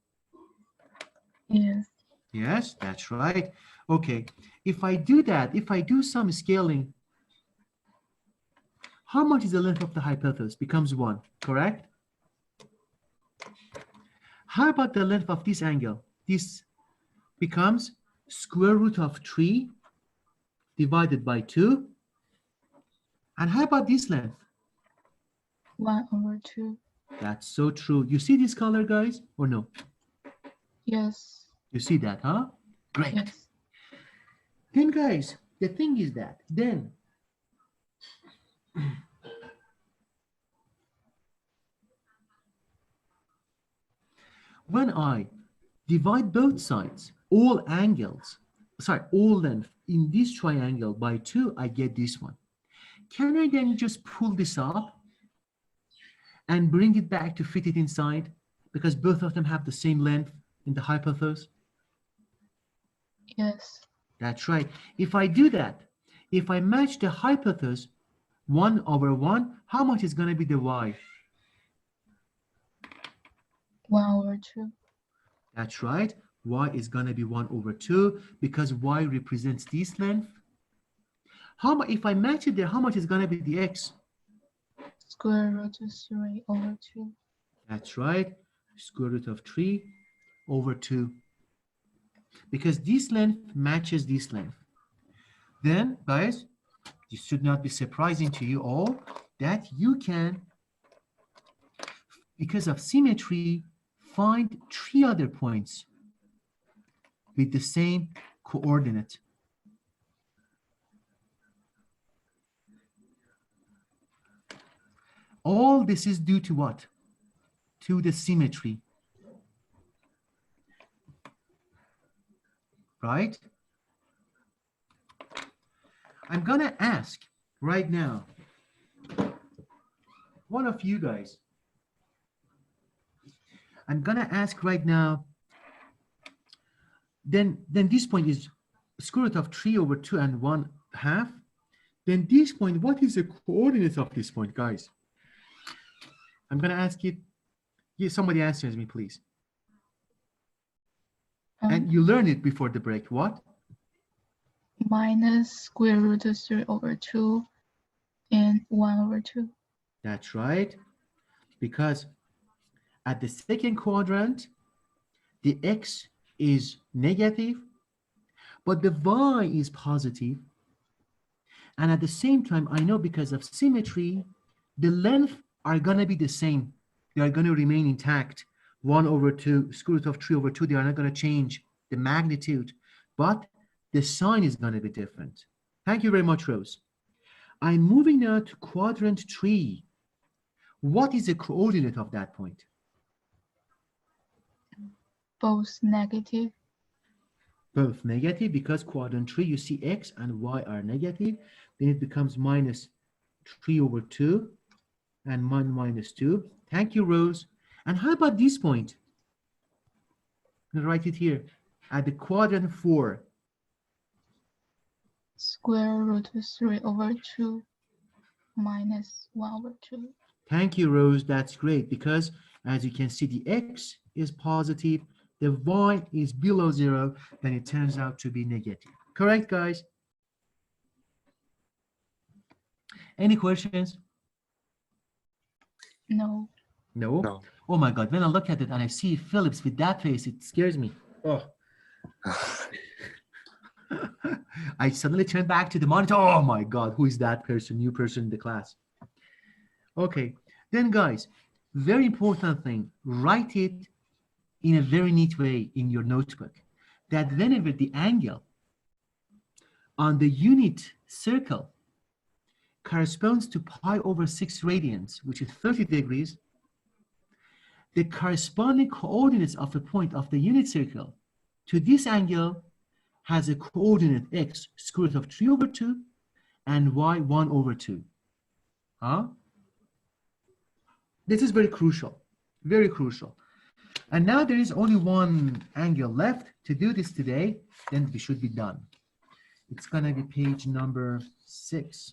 Yes. Yes, that's right. Okay, if I do that, if I do some scaling, how much is the length of the hypotenuse? Becomes 1, correct? How about the length of this angle? This becomes square root of 3 divided by 2. And how about this length? 1 over 2. That's so true. You see this color, guys, or no? Yes. You see that, huh? Great. Yes. Then, guys, the thing is that then when I divide both sides, all length in this triangle by 2, I get this one. Can I then just pull this up and bring it back to fit it inside? Because both of them have the same length in the hypotenuse. Yes. That's right. If I do that, If I match the hypotenuse 1 over 1, how much is going to be the y? 1/2. That's right. Y is going to be 1 over 2 because y represents this length. If I match it there, how much is going to be the x? Square root of 3/2. That's right. Square root of 3 over 2. Because this length matches this length. Then, guys, this should not be surprising to you all that you can, because of symmetry, find 3 other points with the same coordinate. All this is due to what? To the symmetry. Right? I'm going to ask right now, one of you guys, I'm going to ask right now, then this point is square root of 3 over 2 and 1/2. Then this point, what is the coordinates of this point, guys? I'm going to ask you, somebody answers me, please. And you learn it before the break. What? Minus square root of 3/2 and 1/2. That's right. Because at the second quadrant, the x is negative, but the y is positive. And at the same time, I know because of symmetry, the length are going to be the same. They are going to remain intact. 1 over 2, square root of 3 over 2, they are not going to change the magnitude, but the sign is going to be different. Thank you very much, Rose. I'm moving now to quadrant 3. What is the coordinate of that point? Both negative. Both negative, because quadrant 3, you see x and y are negative. Then it becomes minus 3 over 2 and 1 minus 2. Thank you, Rose. And how about this point? I'm going to write it here. At the quadrant 4. Square root of 3/2 minus 1/2. Thank you, Rose. That's great because as you can see, the x is positive, the y is below 0, then it turns out to be negative. Correct, guys? Any questions? No. No? No. Oh my God, when I look at it and I see Phillips with that face, it scares me. Oh. I suddenly turn back to the monitor. Oh my God, who is that person, new person in the class? Okay, then guys, very important thing, write it in a very neat way in your notebook, that whenever the angle on the unit circle corresponds to pi over 6 radians, which is 30 degrees, the corresponding coordinates of a point of the unit circle to this angle has a coordinate x square root of 3 over 2 and y 1 over 2. Huh? This is very crucial, very crucial. And now there is only one angle left to do this today, then we should be done. It's going to be page number 6.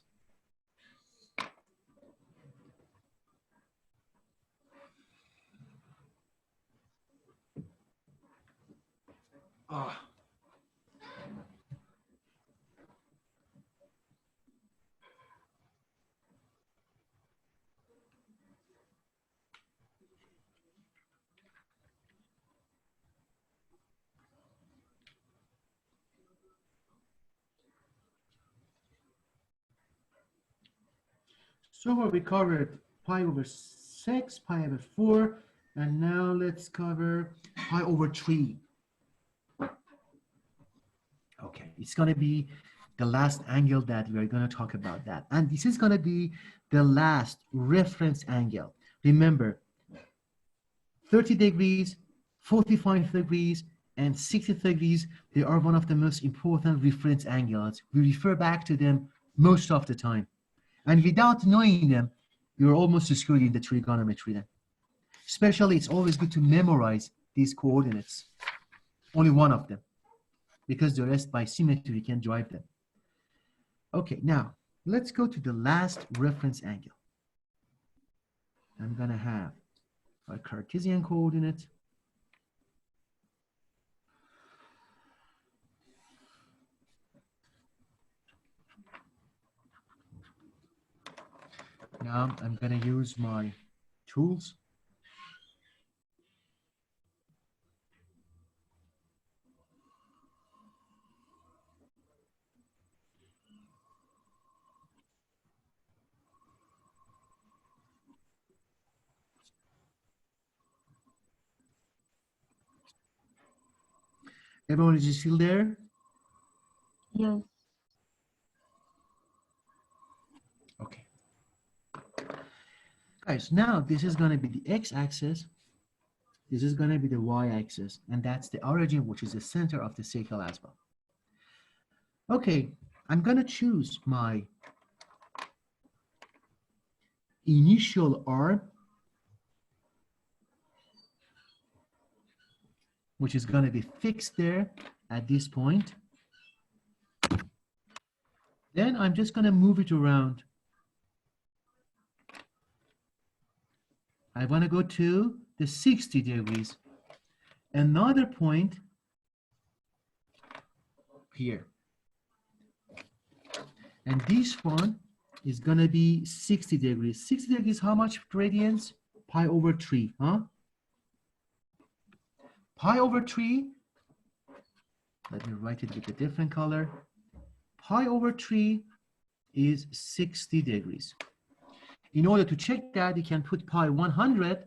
So far we covered pi over 6, pi over 4, and now let's cover pi over 3. Okay, it's going to be the last angle that we're going to talk about that. And this is going to be the last reference angle. Remember, 30 degrees, 45 degrees, and 60 degrees, they are one of the most important reference angles. We refer back to them most of the time. And without knowing them, you're almost screwed in the trigonometry then. Especially, it's always good to memorize these coordinates. Only one of them. Because the rest, by symmetry, you can drive them. Okay, now let's go to the last reference angle. I'm gonna have a Cartesian coordinate. Now I'm gonna use my tools. Everyone, is still there? Yes. Okay. Guys, now this is going to be the x-axis. This is going to be the y-axis. And that's the origin, which is the center of the circle as well. Okay, I'm going to choose my initial arm, which is going to be fixed there at this point. Then I'm just going to move it around. I want to go to the 60 degrees. Another point here. And this one is going to be 60 degrees. 60 degrees, how much radians? Pi over 3, huh? Pi over 3, let me write it with a different color. Pi over 3 is 60 degrees. In order to check that, you can put pi 100,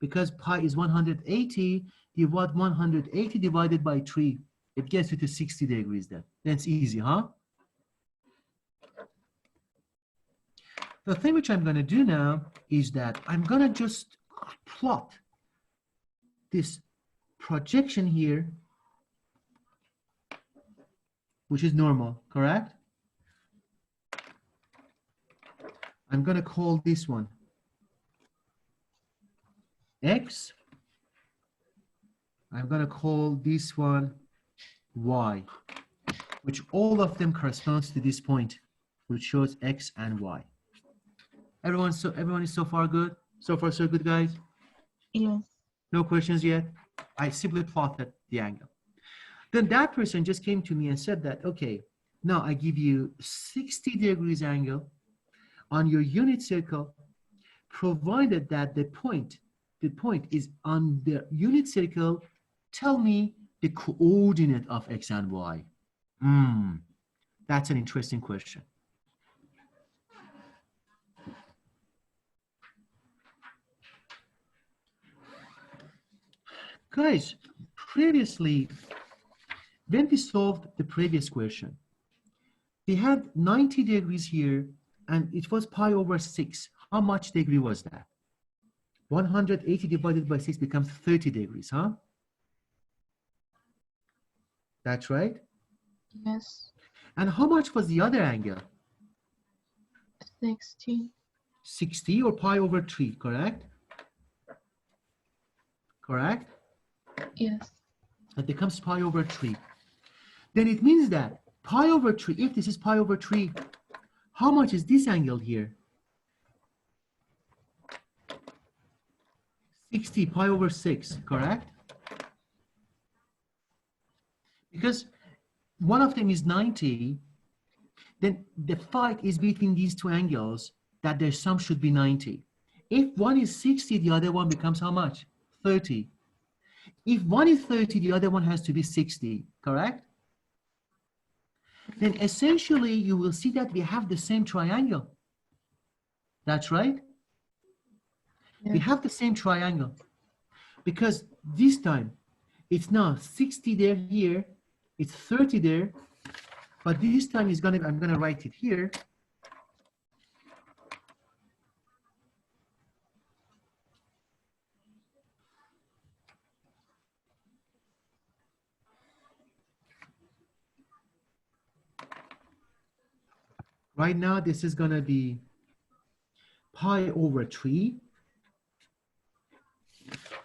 because pi is 180, divide 180 divided by 3. It gets you to 60 degrees then. That's easy, huh? The thing which I'm going to do now is that I'm going to just plot this projection here, which is normal, correct? I'm going to call this one X. I'm going to call this one Y, which all of them corresponds to this point, which shows X and Y. Everyone is so far good? So far so good, guys? Yes. No questions yet? I simply plotted the angle. Then that person just came to me and said that, okay, now I give you 60 degrees angle on your unit circle, provided that the point is on the unit circle, tell me the coordinate of X and Y. That's an interesting question. Guys, previously, when we solved the previous question, we had 90 degrees here, and it was pi over 6. How much degree was that? 180 divided by 6 becomes 30 degrees, huh? That's right? Yes. And how much was the other angle? 60. 60 or pi over 3, correct? Correct? Yes. That becomes pi over 3. Then it means that pi over 3, if this is pi over 3, how much is this angle here? 60 pi over 6, correct? Because one of them is 90, then the fight is between these two angles, that their sum should be 90. If one is 60, the other one becomes how much? 30. If one is 30, the other one has to be 60, correct? Then essentially you will see that we have the same triangle. That's right? Yes. We have the same triangle, because this time it's now 60 there here, it's 30 there, but this time I'm gonna write it here. Right now, this is gonna be pi over 3.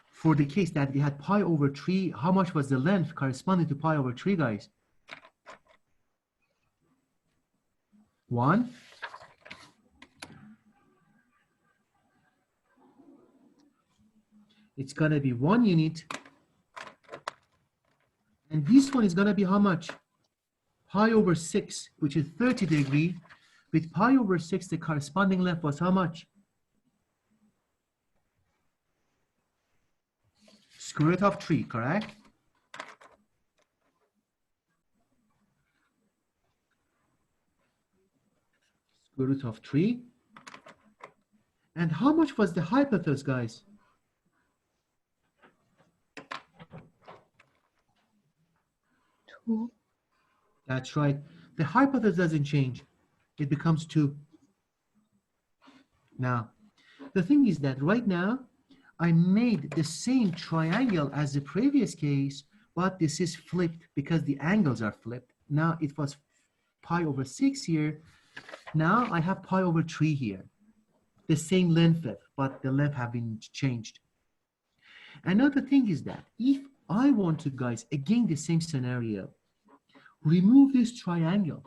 For the case that we had pi over 3, how much was the length corresponding to pi over 3, guys? 1. It's going to be 1 unit. And this one is going to be how much? Pi over 6, which is 30 degree. With pi over 6, the corresponding length was how much? Square root of 3, correct? Square root of 3. And how much was the hypotenuse, guys? Two. That's right. The hypotenuse doesn't change. It becomes 2. Now, the thing is that right now, I made the same triangle as the previous case, but this is flipped because the angles are flipped. Now it was pi over 6 here. Now I have pi over 3 here. The same length, but the length have been changed. Another thing is that if I want to, guys, again the same scenario, remove this triangle,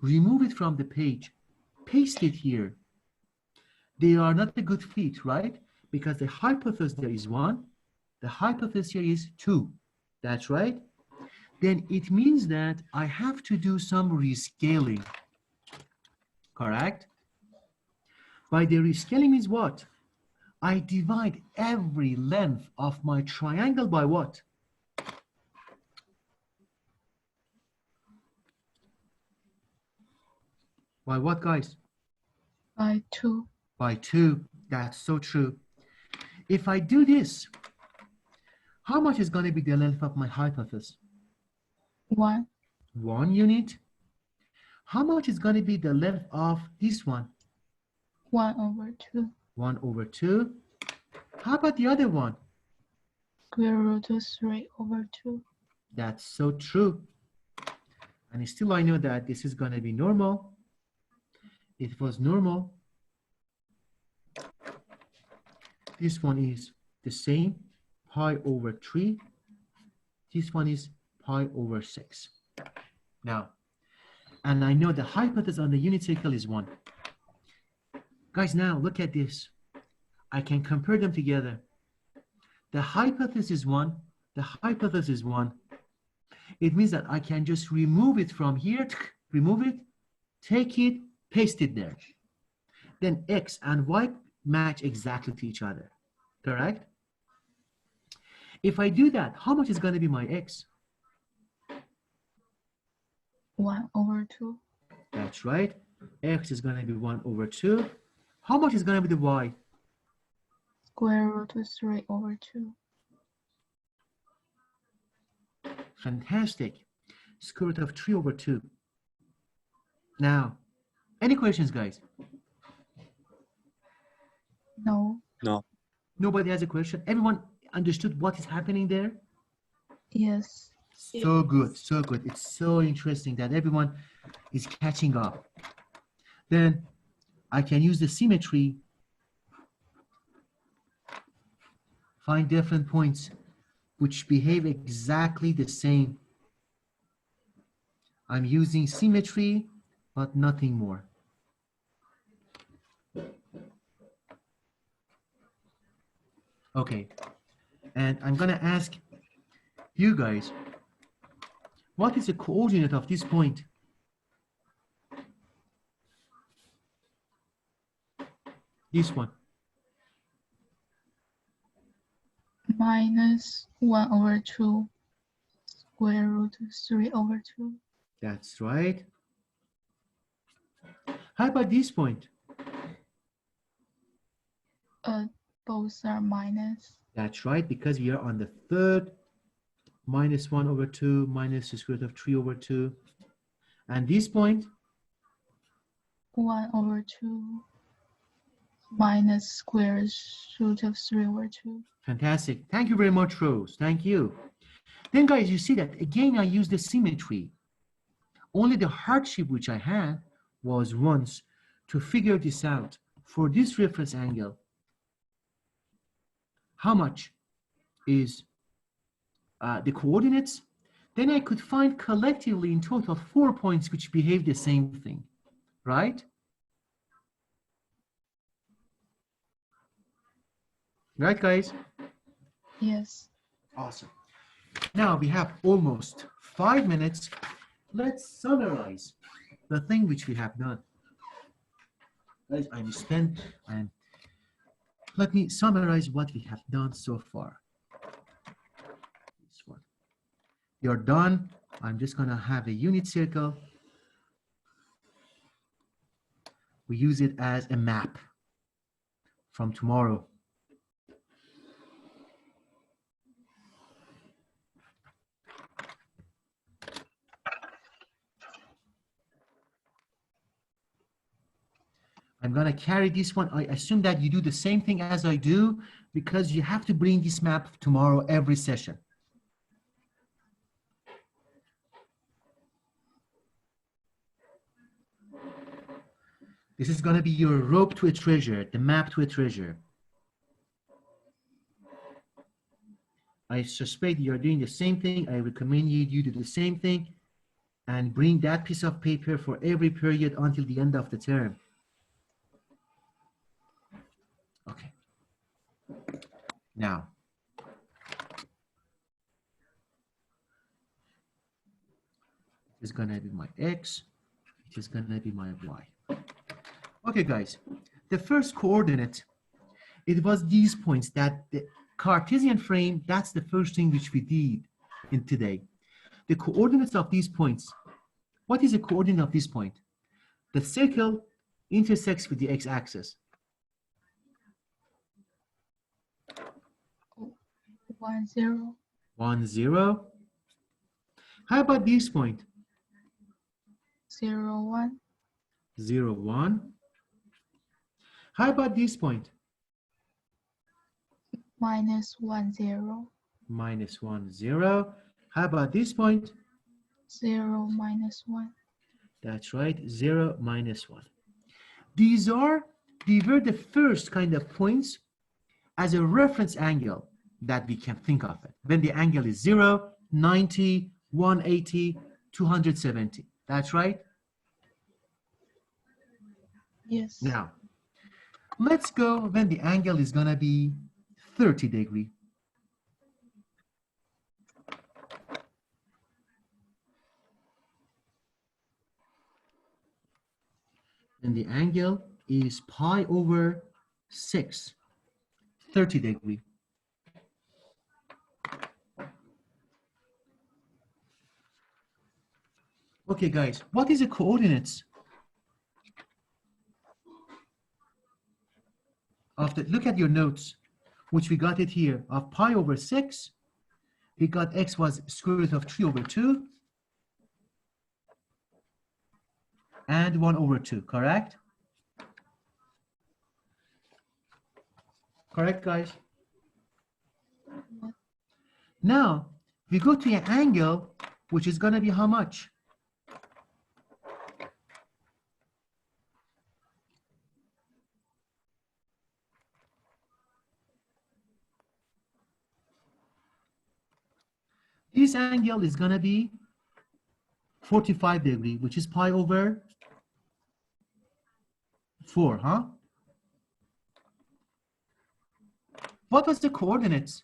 remove it from the page, paste it here. They are not a good fit, right? Because the hypotenuse there is 1, the hypotenuse here is 2. That's right. Then it means that I have to do some rescaling, correct? By the rescaling means what? I divide every length of my triangle by what? By what, guys? By 2. By 2. That's so true. If I do this, how much is going to be the length of my hypotenuse? 1. 1 unit. How much is going to be the length of this one? 1 over 2. 1 over 2. How about the other one? Square root of 3 over 2. That's so true. And still I know that this is going to be normal. It was normal. This one is the same, pi over 3. This one is pi over 6. Now, and I know the hypotenuse on the unit circle is 1. Guys, now look at this. I can compare them together. The hypotenuse is 1. The hypotenuse is 1. It means that I can just remove it from here, remove it, take it, paste it there. Then x and y match exactly to each other, correct? If I do that, how much is going to be my x? 1 over 2. That's right. X is going to be 1 over 2. How much is going to be the y? Square root of 3 over 2. Fantastic. Square root of 3 over 2. Now, any questions, guys? No. No. Nobody has a question? Everyone understood what is happening there? Yes. So good, so good. It's so interesting that everyone is catching up. Then I can use the symmetry, find different points which behave exactly the same. I'm using symmetry, but nothing more. Okay, and I'm gonna ask you guys, what is the coordinate of this point? This one. Minus 1 over 2. Square root of 3 over 2. That's right. How about this point? Both are minus. That's right, because we are on the third. Minus 1 over 2 minus the square root of 3 over 2. And this point? 1 over 2 minus square root of 3 over 2. Fantastic. Thank you very much, Rose. Thank you. Then, guys, you see that again I used the symmetry. Only the hardship which I had was once to figure this out for this reference angle. How much is the coordinates? Then I could find collectively in total 4 points which behave the same thing. right? Right, guys? Yes. Awesome. Now we have almost 5 minutes. Let's summarize the thing which we have done. Guys, let me summarize what we have done so far. This one. You're done. I'm just gonna have a unit circle. We use it as a map from tomorrow. I'm gonna carry this one. I assume that you do the same thing as I do because you have to bring this map tomorrow every session. This is gonna be your rope to a treasure, the map to a treasure. I suspect you're doing the same thing. I recommend you do the same thing and bring that piece of paper for every period until the end of the term. Okay. Now, it is gonna be my X, it is gonna be my Y. Okay, guys, the first coordinate, it was these points that the Cartesian frame, that's the first thing which we did in today. The coordinates of these points, what is the coordinate of this point? The circle intersects with the x-axis. 1, 0. 1, 0. How about this point? 0, 1. 0, 1. How about this point? Minus 1, 0. Minus 1, 0. How about this point? 0, minus 1. That's right, 0, minus 1. These were the first kind of points as a reference angle that we can think of it. When the angle is 0, 90, 180, 270. That's right? Yes. Now, let's go when the angle is gonna be 30 degrees. And the angle is pi over 6, 30 degrees. Okay, guys, what is the coordinates of the, look at your notes, which we got it here, of pi over 6. We got x was square root of 3 over 2 and 1 over 2, correct? Correct, guys? Now, we go to an angle, which is going to be how much? This angle is going to be 45 degrees, which is pi over 4, huh? What was the coordinates?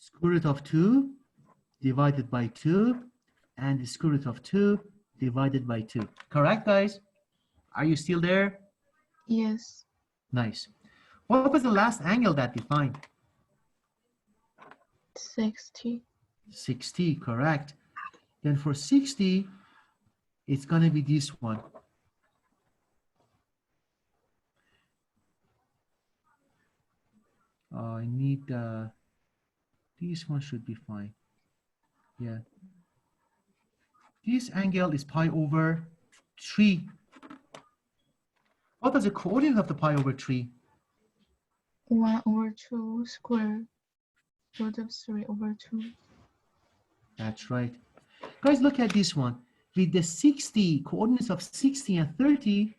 Square root of 2 divided by 2 and the square root of 2 divided by 2. Correct, guys? Are you still there? Yes. Nice. What was the last angle that we find? 60. 60, correct. Then for 60, it's going to be this one. I need, this one should be fine. Yeah. This angle is pi over 3. What was the coordinate of the pi over 3? 1 over 2 square root of 3 over 2. That's right. Guys, look at this one. With the 60, coordinates of 60 and 30,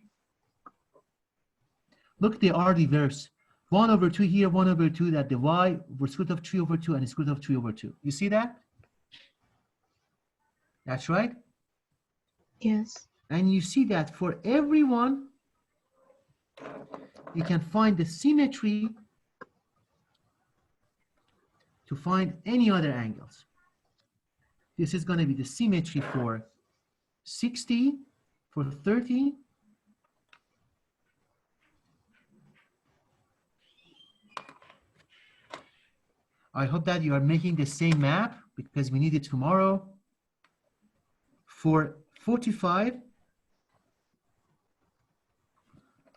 look, they are reversed. 1 over 2 here, 1 over 2, that the y over square root of 3 over 2 and square root of 3 over 2. You see that? That's right. Yes. And you see that for everyone, you can find the symmetry to find any other angles. This is going to be the symmetry for 60, for 30, I hope that you are making the same map because we need it tomorrow. For 45,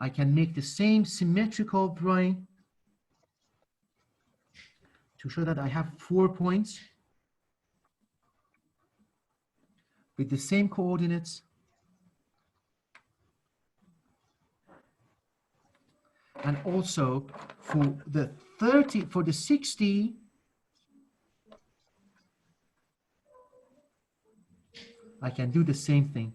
I can make the same symmetrical drawing to show that I have 4 points with the same coordinates. And also for the 30, for the 60, I can do the same thing.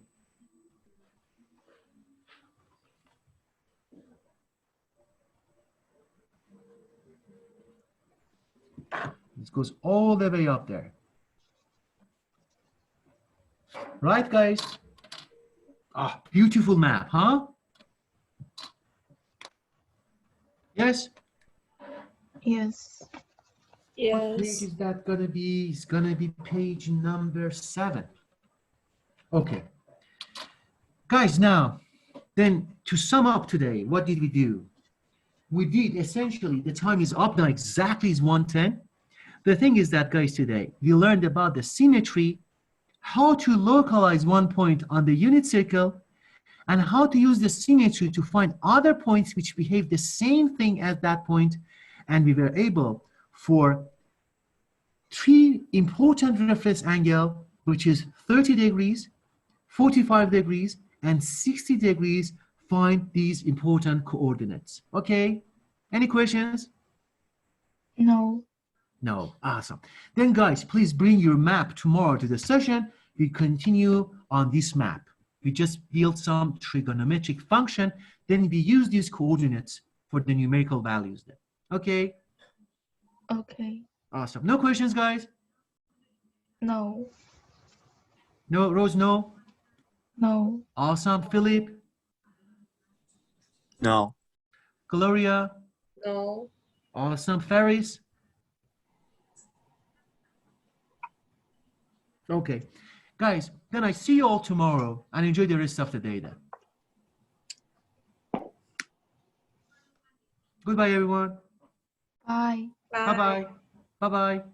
This goes all the way up there. Right, guys? Ah, beautiful map, huh? Yes? Yes. What page Yes. is that gonna be? It's gonna be page number 7. Okay. Guys, now, then to sum up today, what did we do? We did essentially, the time is up now, exactly is 1:10. The thing is that, guys, today, we learned about the symmetry, how to localize one point on the unit circle, and how to use the symmetry to find other points which behave the same thing as that point. And we were able for 3 important reference angle, which is 30 degrees, 45 degrees, and 60 degrees, find these important coordinates. Okay? Any questions? No. No. Awesome. Then guys, please bring your map tomorrow to the session. We continue on this map. We just build some trigonometric function, then we use these coordinates for the numerical values then. Okay? Okay. Awesome. No questions, guys? No. No, Rose, no? No. Awesome. Philip, No. Gloria, No. awesome. Ferris? Okay. Guys, then I see you all tomorrow and enjoy the rest of the day then. Goodbye, everyone. Bye. Bye. Bye-bye. Bye-bye.